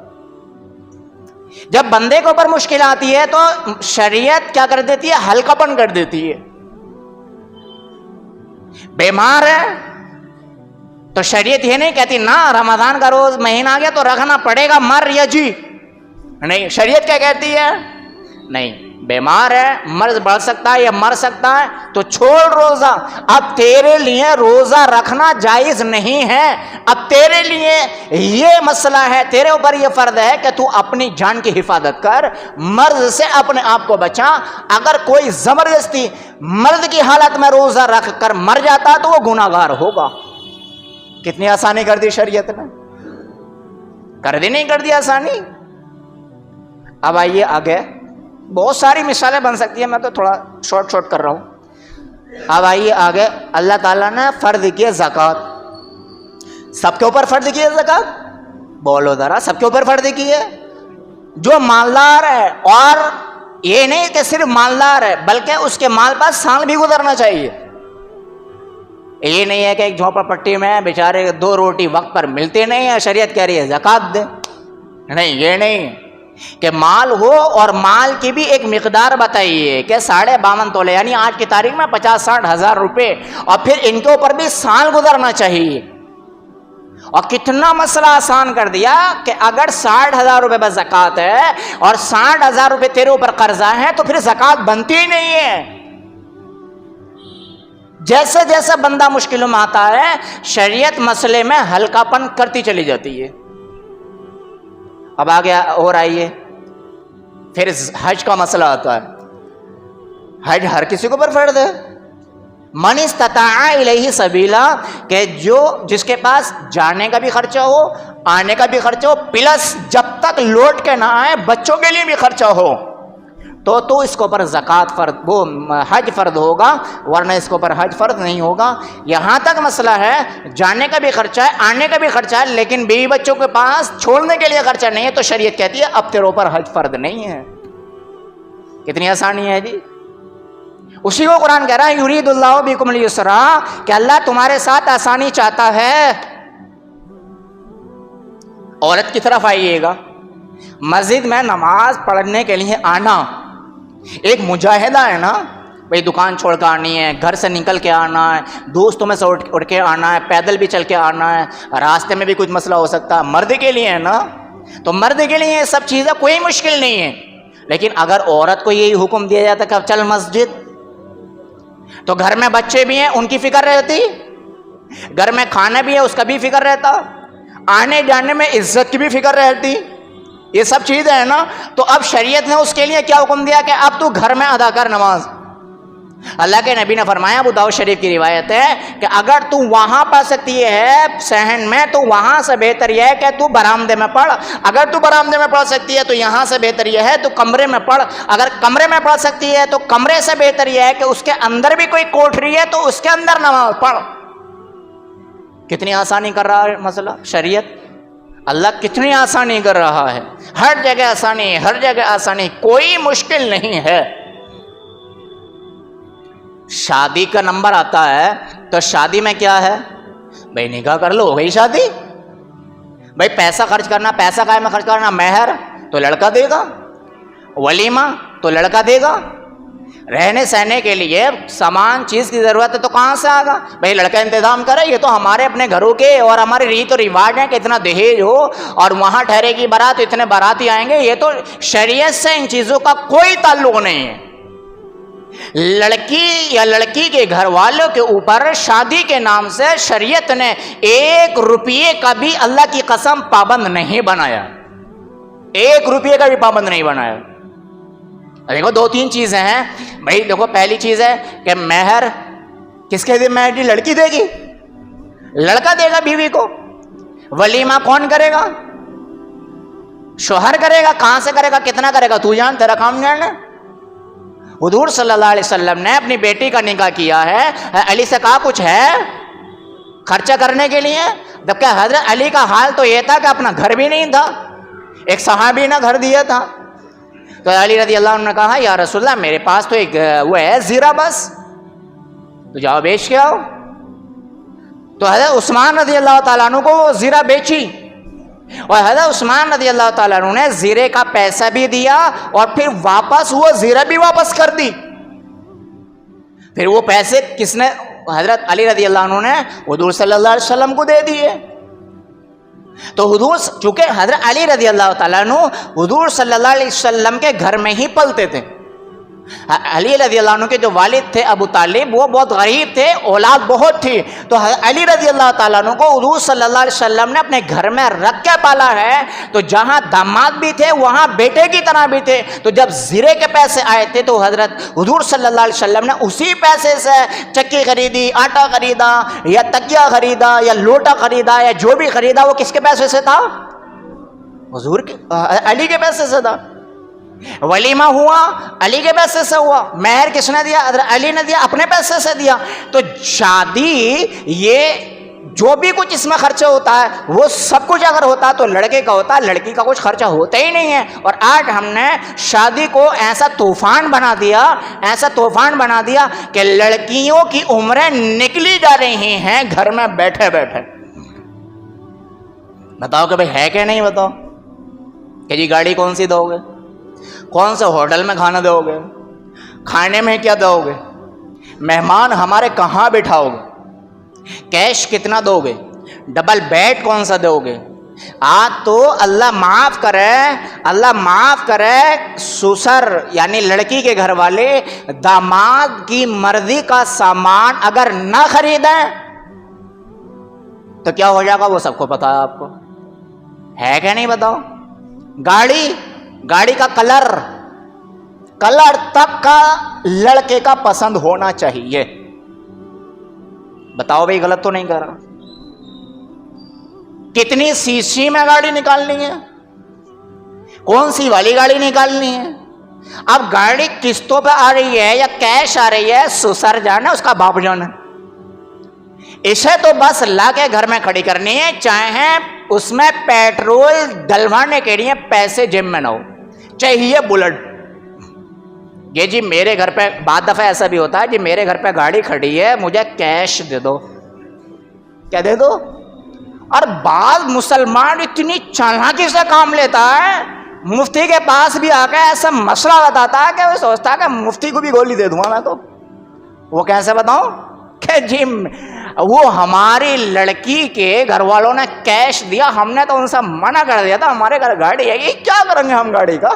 جب بندے کے اوپر مشکل آتی ہے تو شریعت کیا کر دیتی ہے؟ ہلکا پن کر دیتی ہے. بیمار ہے تو شریعت یہ نہیں کہتی نا رمضان کا روز مہینہ آ گیا تو رکھنا پڑے گا، مر یا جی. نہیں، شریعت کیا کہتی ہے؟ نہیں، بیمار ہے، مرض بڑھ سکتا ہے یا مر سکتا ہے تو چھوڑ روزہ. اب تیرے لیے روزہ رکھنا جائز نہیں ہے. اب تیرے لیے یہ مسئلہ ہے، تیرے اوپر یہ فرض ہے کہ تو اپنی جان کی حفاظت کر، مرض سے اپنے آپ کو بچا. اگر کوئی زبردستی مرض کی حالت میں روزہ رکھ کر مر جاتا تو وہ گناہگار ہوگا. کتنی آسانی کر دی شریعت نے، کر دی نہیں کر دی آسانی. اب آئیے آگے، بہت ساری مثالیں بن سکتی ہیں، میں تو تھوڑا شارٹ کر رہا ہوں. اب آئیے آگے، اللہ تعالیٰ نے فرض کی زکوٰۃ. سب کے اوپر فرض کی ہے زکوٰۃ؟ بولو ذرا، سب کے اوپر فرض کی ہے. جو مالدار ہے، اور یہ نہیں کہ صرف مالدار ہے بلکہ اس کے مال پر سال بھی گزرنا چاہیے. یہ نہیں ہے کہ ایک جھونپڑ پٹی میں بیچارے 2 روٹی وقت پر ملتے نہیں ہیں، شریعت کہہ رہی ہے زکوٰۃ دے. نہیں، یہ نہیں کہ مال ہو اور مال کی بھی ایک مقدار بتائیے کہ 52.5 تولے یعنی آج کی تاریخ میں 50-60 ہزار روپے، اور پھر ان کے اوپر بھی سال گزرنا چاہیے. اور کتنا مسئلہ آسان کر دیا کہ اگر 60,000 روپے بس زکوٰۃ ہے اور 60,000 روپے تیرے اوپر قرضہ ہے تو پھر زکوٰۃ بنتی ہی نہیں ہے. جیسے جیسے بندہ مشکلوں میں آتا ہے شریعت مسئلے میں ہلکا پن کرتی چلی جاتی ہے. اب آگے اور آئیے، پھر حج کا مسئلہ آتا ہے. حج ہر کسی کو پر فرض ہے. من استطاع الیہ سبیلا، کہ جس کے پاس جانے کا بھی خرچہ ہو، آنے کا بھی خرچہ ہو، پلس جب تک لوٹ کے نہ آئے بچوں کے لیے بھی خرچہ ہو، تو اس کو پر زکوٰۃ فرض، وہ حج فرض ہوگا، ورنہ اس کو پر حج فرض نہیں ہوگا. یہاں تک مسئلہ ہے جانے کا بھی خرچہ ہے، آنے کا بھی خرچہ ہے، لیکن بیوی بچوں کے پاس چھوڑنے کے لیے خرچہ نہیں ہے تو شریعت کہتی ہے اب تیرے اوپر حج فرض نہیں ہے. کتنی آسانی ہے جی. اسی کو قرآن کہہ رہا ہے یرید اللہ بکم اليسر، کہ اللہ تمہارے ساتھ آسانی چاہتا ہے. عورت کی طرف آئیے گا، مسجد میں نماز پڑھنے کے لیے آنا ایک مجاہدہ ہے نا. بھئی دکان چھوڑ کے آنی ہے، گھر سے نکل کے آنا ہے، دوستوں میں سے اٹھ کے آنا ہے، پیدل بھی چل کے آنا ہے، راستے میں بھی کچھ مسئلہ ہو سکتا ہے. مرد کے لیے ہے نا، تو مرد کے لیے یہ سب چیزیں کوئی مشکل نہیں ہے. لیکن اگر عورت کو یہی حکم دیا جاتا کہ اب چل مسجد، تو گھر میں بچے بھی ہیں ان کی فکر رہتی، گھر میں کھانا بھی ہے اس کا بھی فکر رہتا، آنے جانے میں عزت کی بھی فکر رہتی، یہ سب چیزیں ہیں نا. تو اب شریعت نے اس کے لیے کیا حکم دیا کہ اب تو گھر میں ادا کر نماز. اللہ کے نبی نے فرمایا، ابو داؤد شریف کی روایت ہے کہ اگر تو وہاں پڑھ سکتی ہے صحن میں تو وہاں سے بہتر یہ ہے کہ تو برآمدے میں پڑھ. اگر تو برآمدے میں پڑھ سکتی ہے تو یہاں سے بہتر یہ ہے تو کمرے میں پڑھ. اگر کمرے میں پڑھ سکتی ہے تو کمرے سے بہتر یہ ہے کہ اس کے اندر بھی کوئی کوٹھری ہے تو اس کے اندر نماز پڑھ. کتنی آسانی کر رہا ہے مسئلہ شریعت. اللہ کتنی آسانی کر رہا ہے، ہر جگہ آسانی، ہر جگہ آسانی، کوئی مشکل نہیں ہے. شادی کا نمبر آتا ہے تو شادی میں کیا ہے؟ بھائی نکاح کر لو، ہو گئی شادی. بھائی پیسہ خرچ کرنا، پیسہ کائے میں خرچ کرنا، مہر تو لڑکا دے گا، ولیمہ تو لڑکا دے گا، رہنے سہنے کے لیے سامان چیز کی ضرورت ہے تو کہاں سے آگا؟ بھائی لڑکا انتظام کرے. یہ تو ہمارے اپنے گھروں کے اور ہمارے ریت و رواج ہیں کہ اتنا دہیج ہو اور وہاں ٹھہرے گی بارات، اتنے باراتی آئیں گے. یہ تو شریعت سے ان چیزوں کا کوئی تعلق نہیں ہے. لڑکی یا لڑکی کے گھر والوں کے اوپر شادی کے نام سے شریعت نے 1 روپیے کا بھی اللہ کی قسم پابند نہیں بنایا، 1 روپیے کا بھی پابند نہیں بنایا۔ دیکھو 2-3 چیزیں ہیں بھائی۔ دیکھو پہلی چیز ہے کہ مہر کس کے ذمہ ہے؟ لڑکی دے گی، لڑکا دے گا بیوی کو۔ ولیمہ کون کرے گا؟ شوہر کرے گا۔ کہاں سے کرے گا؟ کتنا کرے گا؟ تو جان، تیرا کام جاننا۔ حضور صلی اللہ علیہ وسلم نے اپنی بیٹی کا نکاح کیا ہے، علی سے کہا کچھ ہے خرچہ کرنے کے لیے؟ جبکہ حضرت علی کا حال تو یہ تھا کہ اپنا گھر بھی نہیں تھا، ایک صحابی نے گھر دیا تھا۔ تو علی رضی اللہ عنہ نے کہا یا رسول اللہ میرے پاس تو ایک وہ ہے زیرہ بس، تو جاؤ بیچ کے آؤ۔ تو حضرت عثمان رضی اللہ تعالیٰ عنہ کو وہ زیرہ بیچی، اور حضرت عثمان رضی اللہ تعالیٰ عنہ نے زیرے کا پیسہ بھی دیا اور پھر واپس وہ زیرہ بھی واپس کر دی۔ پھر وہ پیسے کس نے؟ حضرت علی رضی اللہ عنہ نے حضور صلی اللہ علیہ وسلم کو دے دیے۔ تو حضور، چونکہ حضرت علی رضی اللہ تعالیٰ عنہ حضور صلی اللہ علیہ وسلم کے گھر میں ہی پلتے تھے۔ علی رضی اللہ عنہ کے جو والد تھے ابو طالب، وہ بہت غریب تھے، اولاد بہت تھی، تو علی رضی اللہ تعالیٰ عنہ کو حضور صلی اللہ علیہ وسلم نے اپنے گھر میں رکھ کے پالا ہے۔ تو جہاں داماد بھی تھے وہاں بیٹے کی طرح بھی تھے۔ تو جب زیرے کے پیسے آئے تھے تو حضرت حضور صلی اللہ علیہ وسلم نے اسی پیسے سے چکی خریدی، آٹا خریدا، یا تکیا خریدا، یا لوٹا خریدا، یا جو بھی خریدا وہ کس کے پیسے سے تھا؟ حضور کے، علی کے پیسے سے تھا۔ ولیمہ ہوا علی کے پیسے سے ہوا۔ مہر کس نے دیا؟ حضرت علی نے دیا، اپنے پیسے سے دیا۔ تو شادی، یہ جو بھی کچھ اس میں خرچہ ہوتا ہے وہ سب کچھ اگر ہوتا تو لڑکے کا ہوتا، لڑکی کا کچھ خرچہ ہوتا ہی نہیں ہے۔ اور آج ہم نے شادی کو ایسا طوفان بنا دیا، ایسا طوفان بنا دیا کہ لڑکیوں کی عمریں نکلی جا رہی ہیں گھر میں بیٹھے بیٹھے۔ بتاؤ کہ بھائی ہے کہ نہیں؟ بتاؤ کہ جی گاڑی کون سی دو گے، کون سے ہوٹل میں کھانا دو گے، کھانے میں کیا دو گے، مہمان ہمارے کہاں بٹھاؤ گے، کیش کتنا دو گے، ڈبل بیڈ کون سا دو گے۔ آج تو اللہ معاف کرے، اللہ معاف کرے، سسر یعنی لڑکی کے گھر والے داماد کی مرضی کا سامان اگر نہ خریدیں تو کیا ہو جائے گا وہ سب کو پتا ہے، آپ کو ہے کہ نہیں؟ بتاؤ۔ گاڑی کا کلر تک کا لڑکے کا پسند ہونا چاہیے۔ بتاؤ بھائی غلط تو نہیں کر رہا؟ کتنی سی سی میں گاڑی نکالنی ہے، کون سی والی گاڑی نکالنی ہے۔ اب گاڑی قسطوں پہ آ رہی ہے یا کیش آ رہی ہے، سسر جانا اس کا باپ جانا، اسے تو بس لا کے گھر میں کھڑی کرنی ہے، چاہے اس میں پیٹرول ڈلوانے کے لیے پیسے جیب میں نہ ہو، چاہیے بلٹ۔ یہ جی میرے گھر پہ بعض دفعہ ایسا بھی ہوتا ہے، جی میرے گھر پہ گاڑی کھڑی ہے مجھے کیش دے دو، کیا دے دو؟ اور بعض مسلمان اتنی چالاکی سے کام لیتا ہے، مفتی کے پاس بھی آ کے ایسا مسئلہ بتاتا ہے کہ وہ سوچتا ہے کہ مفتی کو بھی گولی دے دوں گا میں تو۔ وہ کیسے بتاؤں کہ جی وہ ہماری لڑکی کے گھر والوں نے کیش دیا، ہم نے تو ان سے منع کر دیا تھا، ہمارے گھر گاڑی ہے، یہ کیا کریں گے ہم گاڑی کا،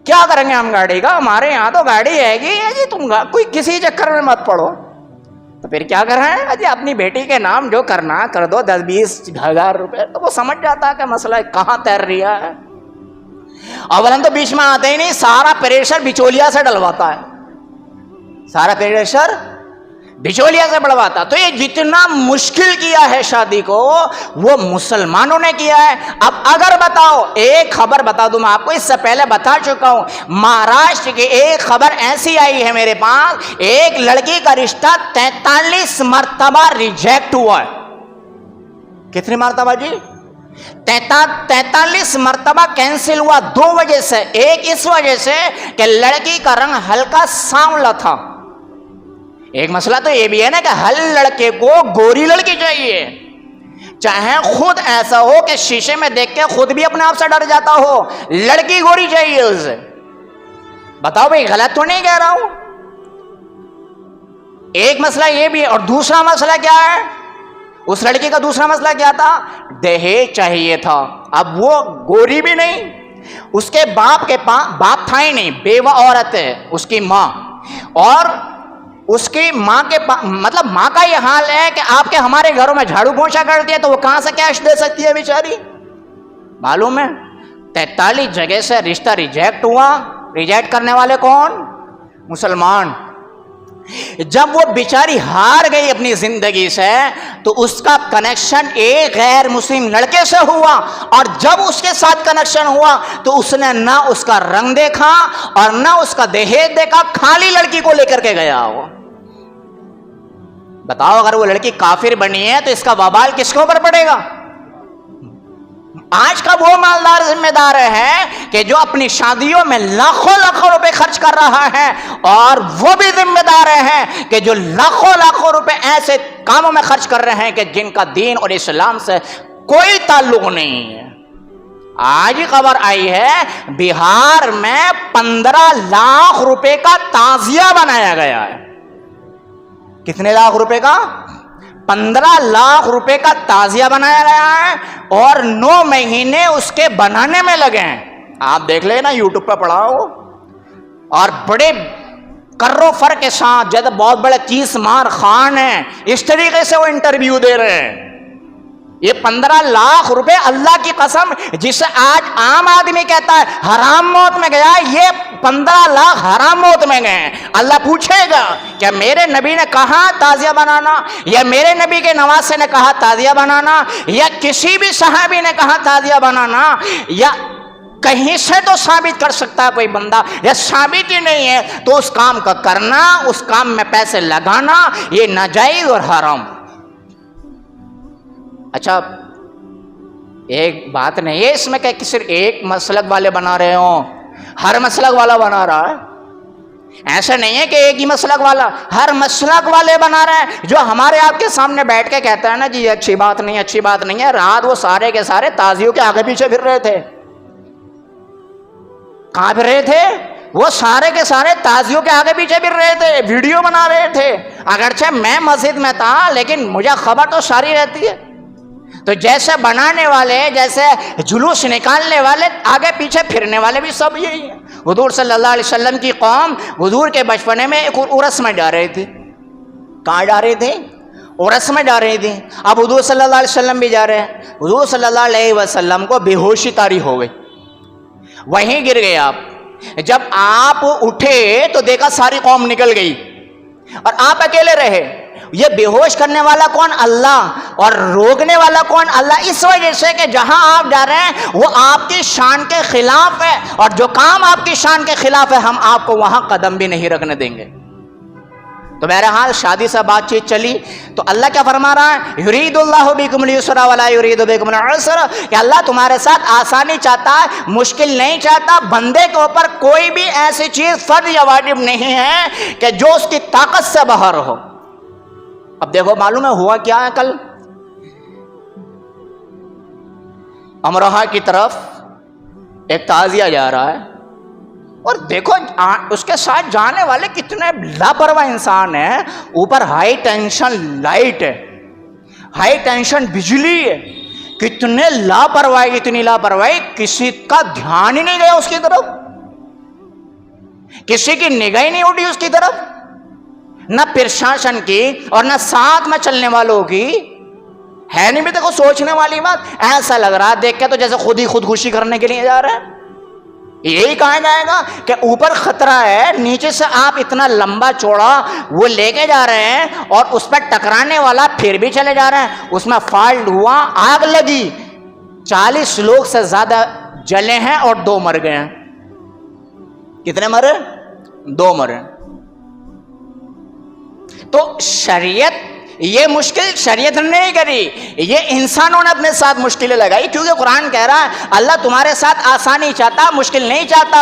کیا کریں گے ہم گاڑی کا، ہمارے یہاں تو گاڑی ہے گی جی، تم کوئی کسی چکر میں مت پڑو۔ تو پھر کیا کر رہے ہیں جی؟ اپنی بیٹی کے نام جو کرنا کر دو، 10-20 ہزار روپے، تو وہ سمجھ جاتا ہے کہ مسئلہ کہاں تیر رہا ہے۔ اولاً تو بیچ میں آتے ہی نہیں، سارا پریشر بچولیا سے ڈلواتا ہے، سارا پریشر بچولیا سے بڑھواتا۔ تو یہ جتنا مشکل کیا ہے شادی کو وہ مسلمانوں نے کیا ہے۔ اب اگر بتاؤ، ایک خبر بتا دوں میں آپ کو، اس سے پہلے بتا چکا ہوں، مہاراشٹر کی ایک خبر ایسی آئی ہے میرے پاس، ایک لڑکی کا رشتہ 43 مرتبہ ریجیکٹ ہوا ہے۔ کتنی مرتبہ جی؟ 43 مرتبہ کینسل ہوا، 2 وجہ سے۔ ایک اس وجہ سے کہ لڑکی کا رنگ ہلکا سانولا تھا، ایک مسئلہ تو یہ بھی ہے نا کہ ہر لڑکے کو گوری لڑکی چاہیے، چاہے خود ایسا ہو کہ شیشے میں دیکھ کے خود بھی اپنے آپ سے ڈر جاتا ہو، لڑکی گوری چاہیے اسے۔ بتاؤ بھائی غلط تو نہیں کہہ رہا ہوں؟ ایک مسئلہ یہ بھی ہے، اور دوسرا مسئلہ کیا ہے؟ اس لڑکی کا دوسرا مسئلہ کیا تھا؟ دہیج چاہیے تھا۔ اب وہ گوری بھی نہیں، اس کے باپ باپ تھا ہی نہیں، بیوہ عورت ہے اس کی ماں، اور اس کی ماں کے مطلب ماں کا یہ حال ہے کہ آپ کے ہمارے گھروں میں جھاڑو پوچھا کرتی ہے تو وہ کہاں سے کیش دے سکتی ہے بیچاری؟ معلوم ہے 43 جگہ سے رشتہ ریجیکٹ ہوا. ریجیکٹ کرنے والے کون؟ مسلمان. جب وہ بیچاری ہار گئی اپنی زندگی سے تو اس کا کنیکشن ایک غیر مسلم لڑکے سے ہوا، اور جب اس کے ساتھ کنیکشن ہوا تو اس نے نہ اس کا رنگ دیکھا اور نہ اس کا دہیج دیکھا، خالی لڑکی کو لے کر کے گیا. وہ بتاؤ اگر وہ لڑکی کافر بنی ہے تو اس کا وبال کس کے اوپر پڑے گا؟ آج کا وہ مالدار ذمہ دار ہے کہ جو اپنی شادیوں میں لاکھوں لاکھوں روپے خرچ کر رہا ہے، اور وہ بھی ذمہ دار ہے کہ جو لاکھوں لاکھوں روپے ایسے کاموں میں خرچ کر رہے ہیں کہ جن کا دین اور اسلام سے کوئی تعلق نہیں ہے. آج ہی خبر آئی ہے بہار میں 15 لاکھ روپے کا تعزیہ بنایا گیا ہے. کتنے لاکھ روپے کا؟ 15 لاکھ روپے کا تعزیہ بنایا گیا ہے، اور 9 مہینے اس کے بنانے میں لگے ہیں. آپ دیکھ لیں نا، یوٹیوب پہ پڑھا ہو. اور بڑے کرو فر کے ساتھ، جیسے بہت بڑے 30 مار خان ہیں، اس طریقے سے وہ انٹرویو دے رہے ہیں. یہ 15 لاکھ روپے اللہ کی قسم، جسے آج عام آدمی کہتا ہے حرام موت میں گیا، یہ 15 لاکھ حرام موت میں گئے. اللہ پوچھے گا کہ میرے نبی نے کہا تعزیہ بنانا، یا میرے نبی کے نواسے نے کہا تعزیہ بنانا، یا کسی بھی صحابی نے کہا تعزیہ بنانا، یا کہیں سے تو ثابت کر سکتا ہے کوئی بندہ؟ یا ثابت ہی نہیں ہے تو اس کام کا کرنا، اس کام میں پیسے لگانا، یہ ناجائز اور حرام. اچھا ایک بات نہیں ہے اس میں کہ صرف ایک مسلک والے بنا رہے ہوں، ہر مسلک والا بنا رہا ہے. ایسا نہیں ہے کہ ایک ہی مسلک والا، ہر مسلک والے بنا رہے ہیں. جو ہمارے آپ کے سامنے بیٹھ کے کہتا ہے نا جی یہ اچھی بات نہیں ہے، اچھی بات نہیں ہے، رات وہ سارے کے سارے تعزیوں کے آگے پیچھے پھر رہے تھے. کہاں پھر رہے تھے؟ وہ سارے کے سارے تعزیوں کے آگے پیچھے پھر رہے تھے، ویڈیو بنا رہے تھے. اگرچہ میں مسجد میں تھا لیکن مجھے خبر تو ساری رہتی ہے. تو جیسے بنانے والے، جیسے جلوس نکالنے والے، آگے پیچھے پھرنے والے بھی سب یہی ہیں. حضور صلی اللہ علیہ وسلم کی قوم حضور کے بچپنے میں ایک عرس میں جا رہی تھی. کہاں جا رہی تھی؟ عرس میں جا رہی تھی. اب حضور صلی اللہ علیہ وسلم بھی جا رہے ہیں. حضور صلی اللہ علیہ وسلم کو بے ہوشی طاری ہو گئی، وہیں گر گئے آپ. جب آپ اٹھے تو دیکھا ساری قوم نکل گئی اور آپ اکیلے رہے. یہ بے ہوش کرنے والا کون؟ اللہ. اور روکنے والا کون؟ اللہ. اس وجہ سے کہ جہاں آپ جا رہے ہیں وہ آپ کی شان کے خلاف ہے، اور جو کام آپ کی شان کے خلاف ہے ہم آپ کو وہاں قدم بھی نہیں رکھنے دیں گے. تو بہرحال شادی سے بات چیت چلی تو اللہ کیا فرما رہا ہے؟ یرید اللہ بکم اليسر ولا یرید بکم العسر، کہ اللہ تمہارے ساتھ آسانی چاہتا ہے، مشکل نہیں چاہتا. بندے کے اوپر کوئی بھی ایسی چیز فرض یا واجب نہیں ہے کہ جو اس کی طاقت سے باہر ہو. اب دیکھو معلوم ہے ہوا کیا ہے؟ کل امروہہ کی طرف ایک تعزیہ جا رہا ہے، اور دیکھو اس کے ساتھ جانے والے کتنے لاپرواہ انسان ہیں. اوپر ہائی ٹینشن لائٹ ہے، ہائی ٹینشن بجلی ہے. کتنے لاپرواہی، اتنی لاپرواہی، کسی کا دھیان ہی نہیں گیا اس کی طرف، کسی کی نگاہ ہی نہیں اٹھی اس کی طرف، نہ پرشاسن کی اور نہ ساتھ میں چلنے والوں کی. ہے نہیں بھی دیکھو سوچنے والی بات. ایسا لگ رہا دیکھ کے تو جیسے خود ہی خودکشی کرنے کے لیے جا رہے ہیں. یہی کہا جائے گا کہ اوپر خطرہ ہے، نیچے سے آپ اتنا لمبا چوڑا وہ لے کے جا رہے ہیں، اور اس پر ٹکرانے والا پھر بھی چلے جا رہے ہیں. اس میں فالٹ ہوا، آگ لگی، 40 لوگ سے زیادہ جلے ہیں اور 2 مر گئے ہیں. کتنے مرے؟ 2 مرے. تو شریعت یہ مشکل شریعت نے نہیں کری، یہ انسانوں نے اپنے ساتھ مشکلیں لگائی. کیونکہ قرآن کہہ رہا ہے اللہ تمہارے ساتھ آسانی چاہتا، مشکل نہیں چاہتا.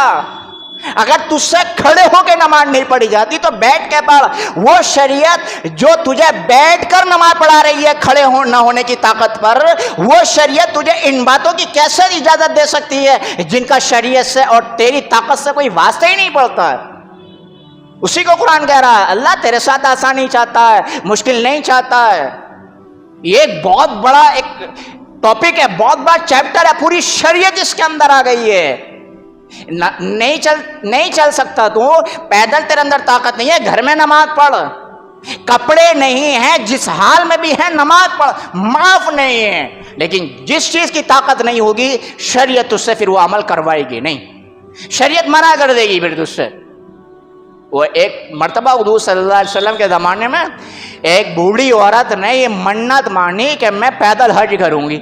اگر تجھ سے کھڑے ہو کے نماز نہیں پڑھی جاتی تو بیٹھ کے پڑھ. وہ شریعت جو تجھے بیٹھ کر نماز پڑھا رہی ہے کھڑے نہ ہونے کی طاقت پر، وہ شریعت تجھے ان باتوں کی کیسے اجازت دے سکتی ہے جن کا شریعت سے اور تیری طاقت سے کوئی واسطہ ہی نہیں پڑتا ہے. اسی کو قرآن کہہ رہا ہے اللہ تیرے ساتھ آسانی چاہتا ہے، مشکل نہیں چاہتا ہے. یہ ایک بہت بڑا ایک ٹاپک ہے، بہت بڑا چیپٹر ہے، پوری شریعت اس کے اندر آ گئی ہے. نہیں چل سکتا تو پیدل تیرے اندر طاقت نہیں ہے، گھر میں نماز پڑھ، کپڑے نہیں ہیں جس حال میں بھی ہیں نماز پڑھ، معاف نہیں ہے، لیکن جس چیز کی طاقت نہیں ہوگی شریعت اس سے پھر وہ عمل کروائے گی نہیں، شریعت منع کر دے گی پھر تجھ سے۔ وہ ایک مرتبہ حضور صلی اللہ علیہ وسلم کے زمانے میں ایک بوڑھی عورت نے یہ منت مانی کہ میں پیدل حج کروں گی۔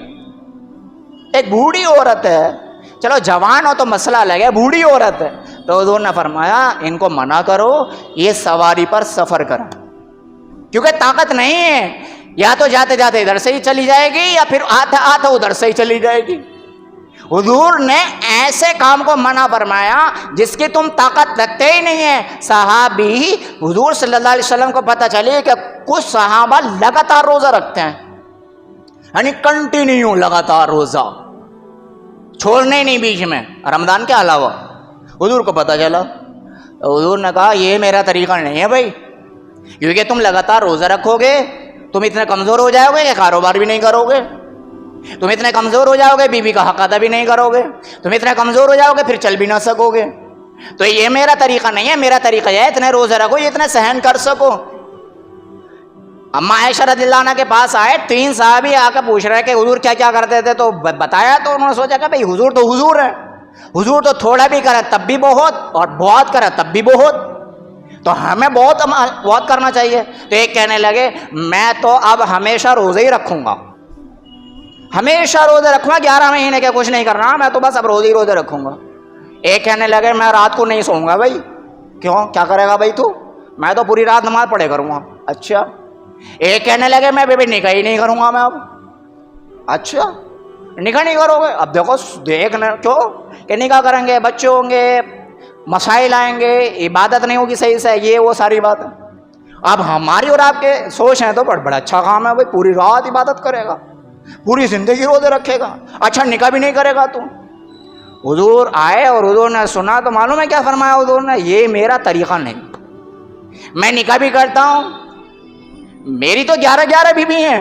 ایک بوڑھی عورت ہے، چلو جوان ہو تو مسئلہ الگ ہے، بوڑھی عورت ہے، تو حضور نے فرمایا ان کو منع کرو یہ سواری پر سفر کریں، کیونکہ طاقت نہیں ہے، یا تو جاتے جاتے ادھر سے ہی چلی جائے گی یا پھر آتے آتے ادھر سے ہی چلی جائے گی۔ حضور نے ایسے کام کو منع فرمایا جس کی تم طاقت رکھتے ہی نہیں ہے۔ صحابی حضور صلی اللہ علیہ وسلم کو پتہ چلی کہ کچھ صحابہ لگاتار روزہ رکھتے ہیں، یعنی کنٹینیو لگاتار روزہ، چھوڑنے نہیں بیچ میں، رمضان کے علاوہ۔ حضور کو پتہ چلا، حضور نے کہا یہ میرا طریقہ نہیں ہے بھائی، کیونکہ تم لگاتار روزہ رکھو گے تم اتنے کمزور ہو جاؤ گے کہ کاروبار بھی نہیں کرو گے، تم اتنے کمزور ہو جاؤ گے بیوی کا حق ادا بھی نہیں کرو گے، تم اتنے کمزور ہو جاؤ گے پھر چل بھی نہ سکو گے، تو یہ میرا طریقہ نہیں ہے، میرا طریقہ یہ ہے اتنے روزے رکھو یہ اتنے سہن کر سکو۔ اما عائشہ رضی اللہ عنہ کے پاس آئے، 3 صحابی آ کے پوچھ رہے کہ حضور کیا کیا کرتے تھے، تو بتایا، تو انہوں نے سوچا کہ بھائی حضور تو حضور ہے، حضور تو تھوڑا بھی کرے تب بھی بہت اور بہت کرے تب بھی بہت، تو ہمیں بہت کرنا چاہیے۔ تو ایک کہنے لگے میں تو اب ہمیشہ روزے ہی رکھوں گا، ہمیشہ روزے رکھوں گا، 11 مہینے کے کچھ نہیں کرنا، میں تو بس اب روزے ہی روزے رکھوں گا۔ ایک کہنے لگے میں رات کو نہیں سوؤں گا۔ بھائی کیوں، کیا کرے گا بھائی تو، میں تو پوری رات نماز پڑھے کروں گا۔ اچھا۔ ایک کہنے لگے میں بھی نکاح ہی نہیں کروں گا میں اب۔ اچھا نکاح نہیں کرو گے، اب دیکھو دیکھنا کیوں کہ نکاح کریں گے بچے ہوں گے مسائل آئیں گے عبادت نہیں ہوگی صحیح سے، یہ وہ ساری بات ہے۔ اب ہماری اور آپ کے سوچ ہیں تو بڑا اچھا کام ہے بھائی، پوری رات عبادت کرے گا پوری زندگی روزے رکھے گا، اچھا نکاح بھی نہیں کرے گا تو۔ حضور آئے اور حضور نے سنا تو معلوم ہے کیا فرمایا حضور نے، یہ میرا طریقہ نہیں، میں نکاح بھی کرتا ہوں، میری تو 11 بیوی ہیں،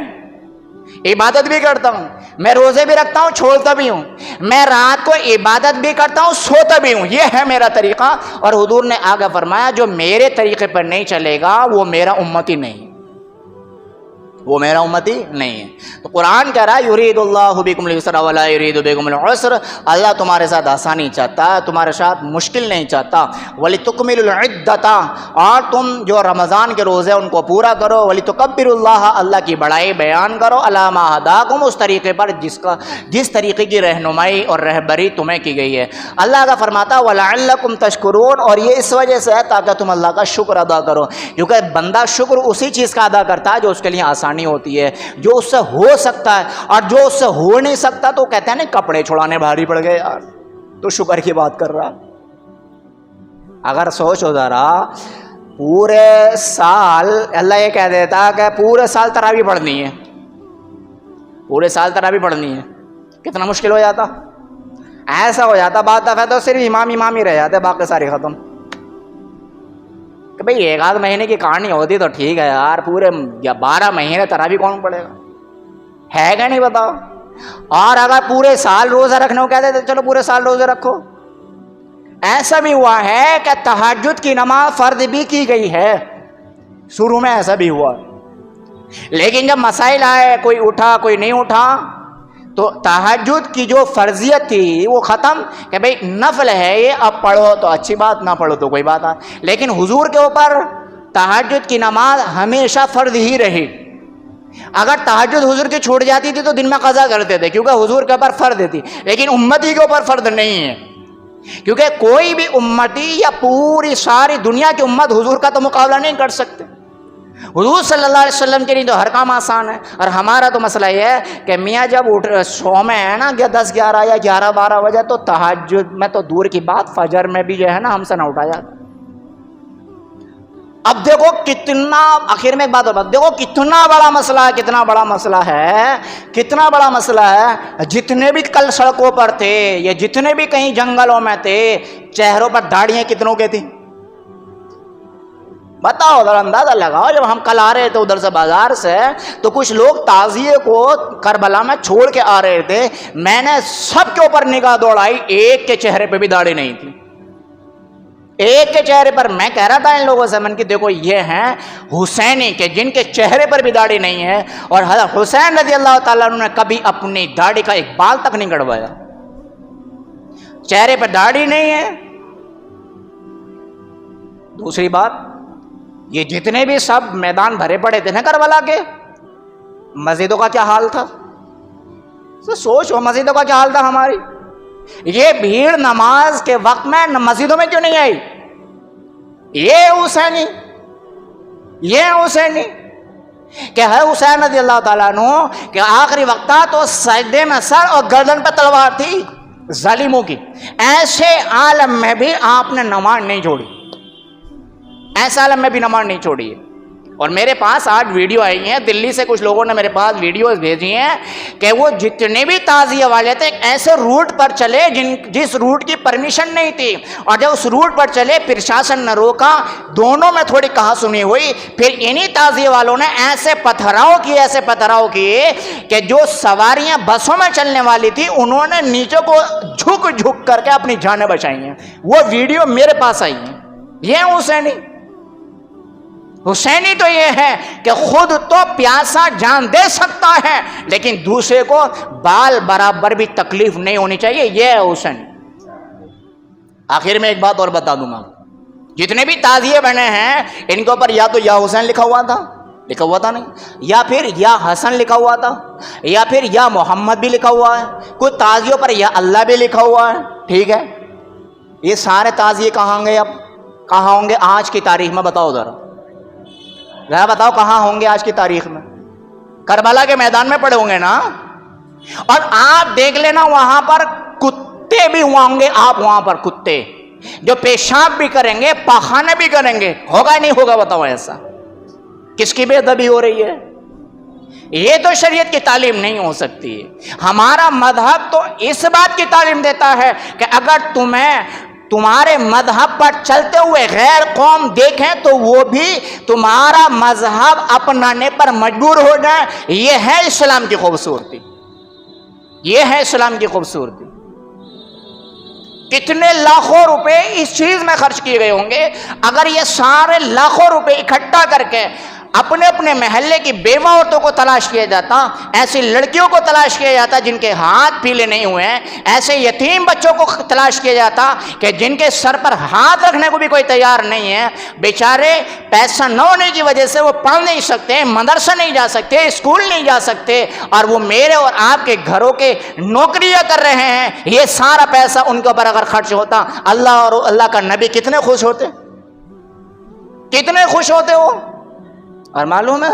عبادت بھی کرتا ہوں، میں روزے بھی رکھتا ہوں چھوڑتا بھی ہوں، میں رات کو عبادت بھی کرتا ہوں سوتا بھی ہوں، یہ ہے میرا طریقہ۔ اور حضور نے آگے فرمایا جو میرے طریقے پر نہیں چلے گا وہ میرا امتی نہیں، وہ میرا امتی نہیں ہے۔ تو قرآن کہہ رہا ہے یرید اللہ بکم اليسر ولا یرید بکم العسر، اللہ تمہارے ساتھ آسانی چاہتا ہے، تمہارے ساتھ مشکل نہیں چاہتا۔ وَلِتُكْمِلُوا الْعِدَّةَ، اور تم جو رمضان کے روزے ان کو پورا کرو، وَلِتُكَبِّرُوا اللَّهَ، اللہ کی بڑائی بیان کرو، عَلَىٰ مَا هَدَاكُمْ، اس طریقے پر جس طریقے کی رہنمائی اور رہبری تمہیں کی گئی ہے۔ اللہ کا فرماتا وَلَعَلَّكُمْ تَشْكُرُونَ، اور یہ اس وجہ سے ہے تاکہ تم اللہ کا شکر ادا کرو، کیونکہ بندہ شکر اسی چیز کا ادا کرتا ہے جو اس کے لیے آسانی ہوتی ہے، جو اس سے ہو سکتا ہے، اور جو اس سے ہو نہیں سکتا تو کہتے ہیں نا کپڑے چھڑانے بھاری پڑ گئے یار، تو شکر کی بات کر رہا۔ اگر سوچو ذرا پورے سال اللہ یہ کہہ دیتا کہ پورے سال تراویح پڑھنی ہے، پورے سال تراویح پڑھنی ہے، کتنا مشکل ہو جاتا، ایسا ہو جاتا بعض دفعہ تو صرف امام ہی رہ جاتے، باقی سارے ختم۔ کہ بھئی 1 آدھ مہینے کی کہانی ہوتی تو ٹھیک ہے یار، پورے 12 مہینے تراویح کون پڑے گا، ہے کہ نہیں بتاؤ۔ اور اگر پورے سال روزہ رکھنے کو کہتے تو چلو پورے سال روزہ رکھو۔ ایسا بھی ہوا ہے کہ تہجد کی نماز فرض بھی کی گئی ہے، شروع میں ایسا بھی ہوا، لیکن جب مسائل آئے کوئی اٹھا کوئی نہیں اٹھا تو تہجد کی جو فرضیت تھی وہ ختم، کہ بھئی نفل ہے یہ، اب پڑھو تو اچھی بات، نہ پڑھو تو کوئی بات نہیں۔ لیکن حضور کے اوپر تہجد کی نماز ہمیشہ فرض ہی رہی، اگر تہجد حضور کی چھوٹ جاتی تھی تو دن میں قضا کرتے تھے کیونکہ حضور کے اوپر فرض تھی، لیکن امتی کے اوپر فرض نہیں ہے، کیونکہ کوئی بھی امتی یا پوری ساری دنیا کی امت حضور کا تو مقابلہ نہیں کر سکتے۔ حضور صلی اللہ علیہ وسلم کے لیے تو ہر کام آسان ہے، اور ہمارا تو مسئلہ یہ ہے کہ میاں جب سو میں ہے نا 10 11 یا 11 12 بجے تو تہجد میں تو دور کی بات فجر میں بھی جو ہے نا ہم سے نہ اٹھا جاتا۔ اب دیکھو کتنا، آخر میں ایک بات اور دیکھو کتنا بڑا مسئلہ ہے، کتنا بڑا مسئلہ ہے، کتنا بڑا مسئلہ ہے۔ جتنے بھی کل سڑکوں پر تھے یا جتنے بھی کہیں جنگلوں میں تھے، چہروں پر داڑیاں کتنوں کے تھیں؟ بتاؤ ذرا اندازہ لگاؤ. جب ہم کل آ رہے تھے ادھر سے بازار سے تو کچھ لوگ تعزیے کو کربلا میں چھوڑ کے آ رہے تھے. میں نے سب کے اوپر نگاہ دوڑائی, ایک کے چہرے پہ بھی داڑھی نہیں تھی, ایک کے چہرے پر. میں کہہ رہا تھا ان لوگوں سے, من کی دیکھو یہ ہیں حسینی کے جن کے چہرے پر بھی داڑھی نہیں ہے, اور حضرت حسین رضی اللہ تعالیٰ عنہ نے کبھی اپنی داڑھی کا ایک بال تک نہیں گڑوایا, چہرے پر داڑھی نہیں ہے. دوسری بات, یہ جتنے بھی سب میدان بھرے پڑے تھے نا کربلا کے, مسجدوں کا کیا حال تھا؟ سوچو مسجدوں کا کیا حال تھا ہماری. یہ بھیڑ نماز کے وقت میں مسجدوں میں کیوں نہیں آئی؟ یہ حسینی کہ ہے حسین رضی اللہ تعالیٰ عنہ کہ آخری وقت تھا تو سجدے میں سر اور گردن پہ تلوار تھی ظالموں کی. ایسے عالم میں بھی آپ نے نماز نہیں چھوڑی, ایسے عالم میں بھی نماز نہیں چھوڑی ہے. اور میرے پاس آج ویڈیو آئی ہیں, دلی سے کچھ لوگوں نے میرے پاس ویڈیوز بھیجی ہیں کہ وہ جتنے بھی تعزیہ والے تھے ایسے روٹ پر چلے جس روٹ کی پرمیشن نہیں تھی, اور جب اس روٹ پر چلے پرشاسن نے روکا, دونوں میں تھوڑی کہا سنی ہوئی. پھر انہی تعزیہ والوں نے ایسے پتھراؤ کیے کہ جو سواریاں بسوں میں چلنے والی تھی انہوں نے نیچے کو جھک کر کے اپنی جانیں بچائی ہیں. وہ ویڈیو میرے پاس آئی ہیں. یہ حسینی تو یہ ہے کہ خود تو پیاسا جان دے سکتا ہے لیکن دوسرے کو بال برابر بھی تکلیف نہیں ہونی چاہیے. یہ ہے حسینی. آخر میں ایک بات اور بتا دوں گا, جتنے بھی تعزیے بنے ہیں ان کے اوپر یا تو یا حسین لکھا ہوا تھا نہیں, یا پھر یا حسن لکھا ہوا تھا, یا پھر یا محمد بھی لکھا ہوا ہے, کوئی تعزیوں پر یا اللہ بھی لکھا ہوا ہے. ٹھیک ہے, یہ سارے تعزیے کہاں ہوں گے؟ اب کہاں ہوں گے آج کی تاریخ میں؟ بتاؤ ذرا بتاؤ کہاں ہوں گے آج کی تاریخ میں؟ کربلا کے میدان میں پڑے ہوں گے نا. اور آپ دیکھ لینا وہاں پر کتے بھی ہوں گے, آپ وہاں پر کتے جو پیشاب بھی کریں گے, پاخانے بھی کریں گے. ہوگا نہیں ہوگا؟ بتاؤ ایسا کس کی بے ادبی ہو رہی ہے؟ یہ تو شریعت کی تعلیم نہیں ہو سکتی. ہمارا مذہب تو اس بات کی تعلیم دیتا ہے کہ اگر تمہارے مذہب پر چلتے ہوئے غیر قوم دیکھیں تو وہ بھی تمہارا مذہب اپنانے پر مجبور ہو جائیں. یہ ہے اسلام کی خوبصورتی, یہ ہے اسلام کی خوبصورتی. کتنے لاکھوں روپے اس چیز میں خرچ کیے گئے ہوں گے. اگر یہ سارے لاکھوں روپے اکٹھا کر کے اپنے اپنے محلے کی بیوہ عورتوں کو تلاش کیا جاتا, ایسی لڑکیوں کو تلاش کیا جاتا جن کے ہاتھ پیلے نہیں ہوئے ہیں, ایسے یتیم بچوں کو تلاش کیا جاتا کہ جن کے سر پر ہاتھ رکھنے کو بھی کوئی تیار نہیں ہے, بیچارے پیسہ نہ ہونے کی وجہ سے وہ پڑھ نہیں سکتے, مدرسہ نہیں جا سکتے, اسکول نہیں جا سکتے, اور وہ میرے اور آپ کے گھروں کے نوکریاں کر رہے ہیں. یہ سارا پیسہ ان کے اوپر اگر خرچ ہوتا, اللہ اور اللہ کا نبی کتنے خوش ہوتے, کتنے خوش ہوتے وہ. اور معلوم ہے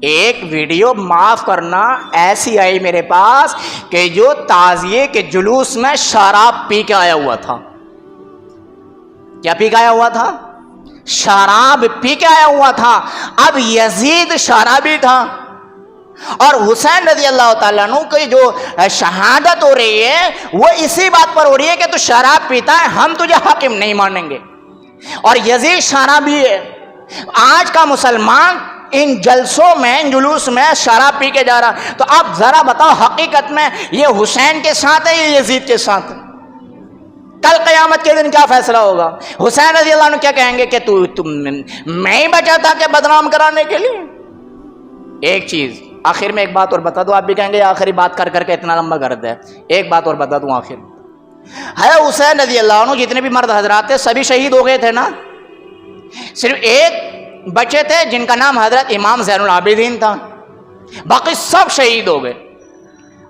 ایک ویڈیو معاف کرنا ایسی آئی میرے پاس کہ جو تعزیے کے جلوس میں شراب پی کے آیا ہوا تھا. کیا پی کے آیا ہوا تھا؟ شراب پی کے آیا ہوا تھا. اب یزید شرابی تھا, اور حسین رضی اللہ تعالیٰ عنہ کی جو شہادت ہو رہی ہے وہ اسی بات پر ہو رہی ہے کہ تو شراب پیتا ہے, ہم تجھے حاکم نہیں مانیں گے. اور یزید شرابی ہے. آج کا مسلمان ان جلسوں میں, ان جلوس میں شراب پی کے جا رہا. تو آپ ذرا بتاؤ حقیقت میں یہ حسین کے ساتھ ہے یا یزید کے ساتھ؟ کل قیامت کے دن کیا فیصلہ ہوگا؟ حسین رضی اللہ عنہ کیا کہیں گے کہ میں ہی بچا تھا کہ بدنام کرانے کے لیے. ایک چیز آخر میں ایک بات اور بتا دو, آپ بھی کہیں گے آخری بات کر کے اتنا لمبا کر دے. ایک بات اور بتا دوں آخر, ہے حسین رضی اللہ عنہ جتنے بھی مرد حضرات تھے سبھی شہید ہو گئے تھے نا. صرف ایک بچے تھے جن کا نام حضرت امام زین العابدین تھا, باقی سب شہید ہو گئے.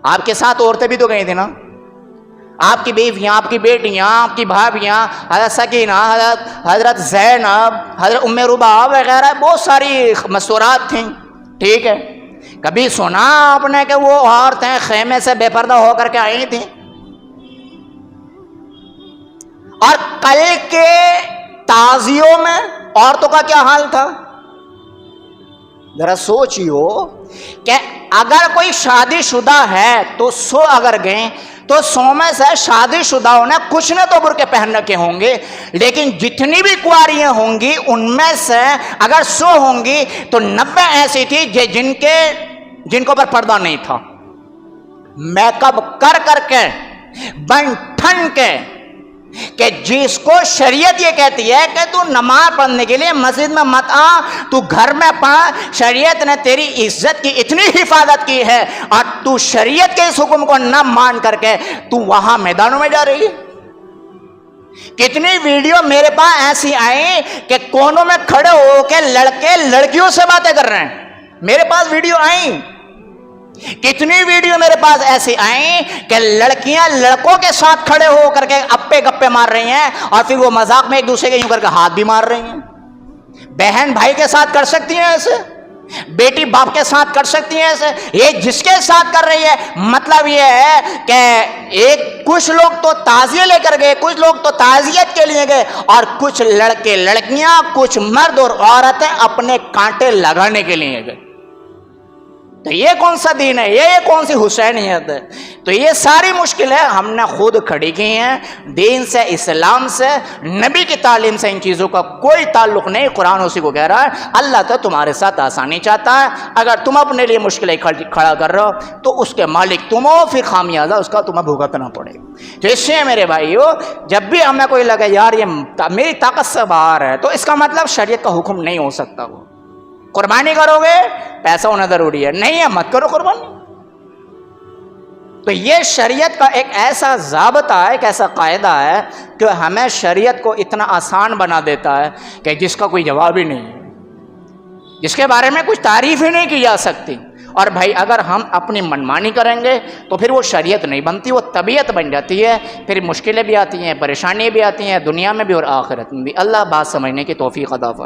آپ کے ساتھ عورتیں بھی تو گئی تھی نا, آپ کی بیویاں, آپ کی بیٹیاں, آپ کی بھابیاں, حضرت سکینہ, حضرت زینب, حضرت ام رباب وغیرہ بہت ساری مستورات تھیں. ٹھیک ہے, کبھی سنا آپ نے کہ وہ عورتیں خیمے سے بے پردہ ہو کر کے آئی تھیں؟ اور کل کے تعزیوں میں عورتوں کا کیا حال تھا؟ ذرا سوچیو کہ اگر کوئی شادی شدہ ہے تو 100 اگر گئیں تو 100 میں سے شادی شدہوں نے کچھ نے تو برقع پہن رکھے ہوں گے، لیکن جتنی بھی کنواریاں ہوں گی ان میں سے اگر 100 ہوں گی تو 90 ایسی تھی جن کو پر پردہ نہیں تھا، میک اپ کر کے بن ٹھن کے، کہ جس کو شریعت یہ کہتی ہے کہ تو نماز پڑھنے کے لیے مسجد میں مت آ، تو گھر میں پڑھ، شریعت نے تیری عزت کی اتنی حفاظت کی ہے، اور تو شریعت کے اس حکم کو نہ مان کر کے تو وہاں میدانوں میں جا رہی ہے۔ کتنی ویڈیو میرے پاس ایسی آئی کہ کونوں میں کھڑے ہو کے لڑکے لڑکیوں سے باتیں کر رہے ہیں، میرے پاس ویڈیو آئیں، کتنی ویڈیو میرے پاس ایسی آئیں کہ لڑکیاں لڑکوں کے ساتھ کھڑے ہو کر کے اپے گپے مار رہی ہیں، اور پھر وہ مذاق میں ایک دوسرے کے یوں کر کے ہاتھ بھی مار رہی ہیں۔ بہن بھائی کے ساتھ کر سکتی ہیں ایسے، بیٹی باپ کے ساتھ کر سکتی ہیں ایسے، یہ جس کے ساتھ کر رہی ہے مطلب یہ ہے کہ کچھ لوگ تو تعزیے لے کر گئے، کچھ لوگ تو تعزیت کے لیے گئے، اور کچھ لڑکے لڑکیاں، کچھ مرد اور عورتیں اپنے کانٹے لگانے کے لیے گئے۔ تو یہ کون سا دین ہے، یہ کون سی حسینیت ہے؟ تو یہ ساری مشکلیں ہم نے خود کھڑی کی ہیں۔ دین سے، اسلام سے، نبی کی تعلیم سے ان چیزوں کا کوئی تعلق نہیں۔ قرآن اسی کو کہہ رہا ہے، اللہ تو تمہارے ساتھ آسانی چاہتا ہے، اگر تم اپنے لیے مشکلیں کھڑا کر رہے ہو تو اس کے مالک تم ہو، پھر خامیازہ اس کا تمہیں بھگتنا پڑے گا۔ تو اس سے میرے بھائیو، جب بھی ہمیں کوئی لگے یار یہ میری طاقت سے باہر ہے، تو اس کا مطلب شریعت کا حکم نہیں ہو سکتا۔ وہ قربانی کرو گے، پیسہ ہونا ضروری ہے، نہیں ہے مت کرو قربانی۔ تو یہ شریعت کا ایک ایسا ضابطہ ہے، ایک ایسا قاعدہ ہے کہ ہمیں شریعت کو اتنا آسان بنا دیتا ہے کہ جس کا کوئی جواب ہی نہیں ہے، جس کے بارے میں کچھ تعریف ہی نہیں کی جا سکتی۔ اور بھائی اگر ہم اپنی منمانی کریں گے تو پھر وہ شریعت نہیں بنتی، وہ طبیعت بن جاتی ہے، پھر مشکلیں بھی آتی ہیں، پریشانیاں بھی آتی ہیں، دنیا میں بھی اور آخرت میں بھی۔ اللہ بات سمجھنے کی توفیق عطا فرمائے۔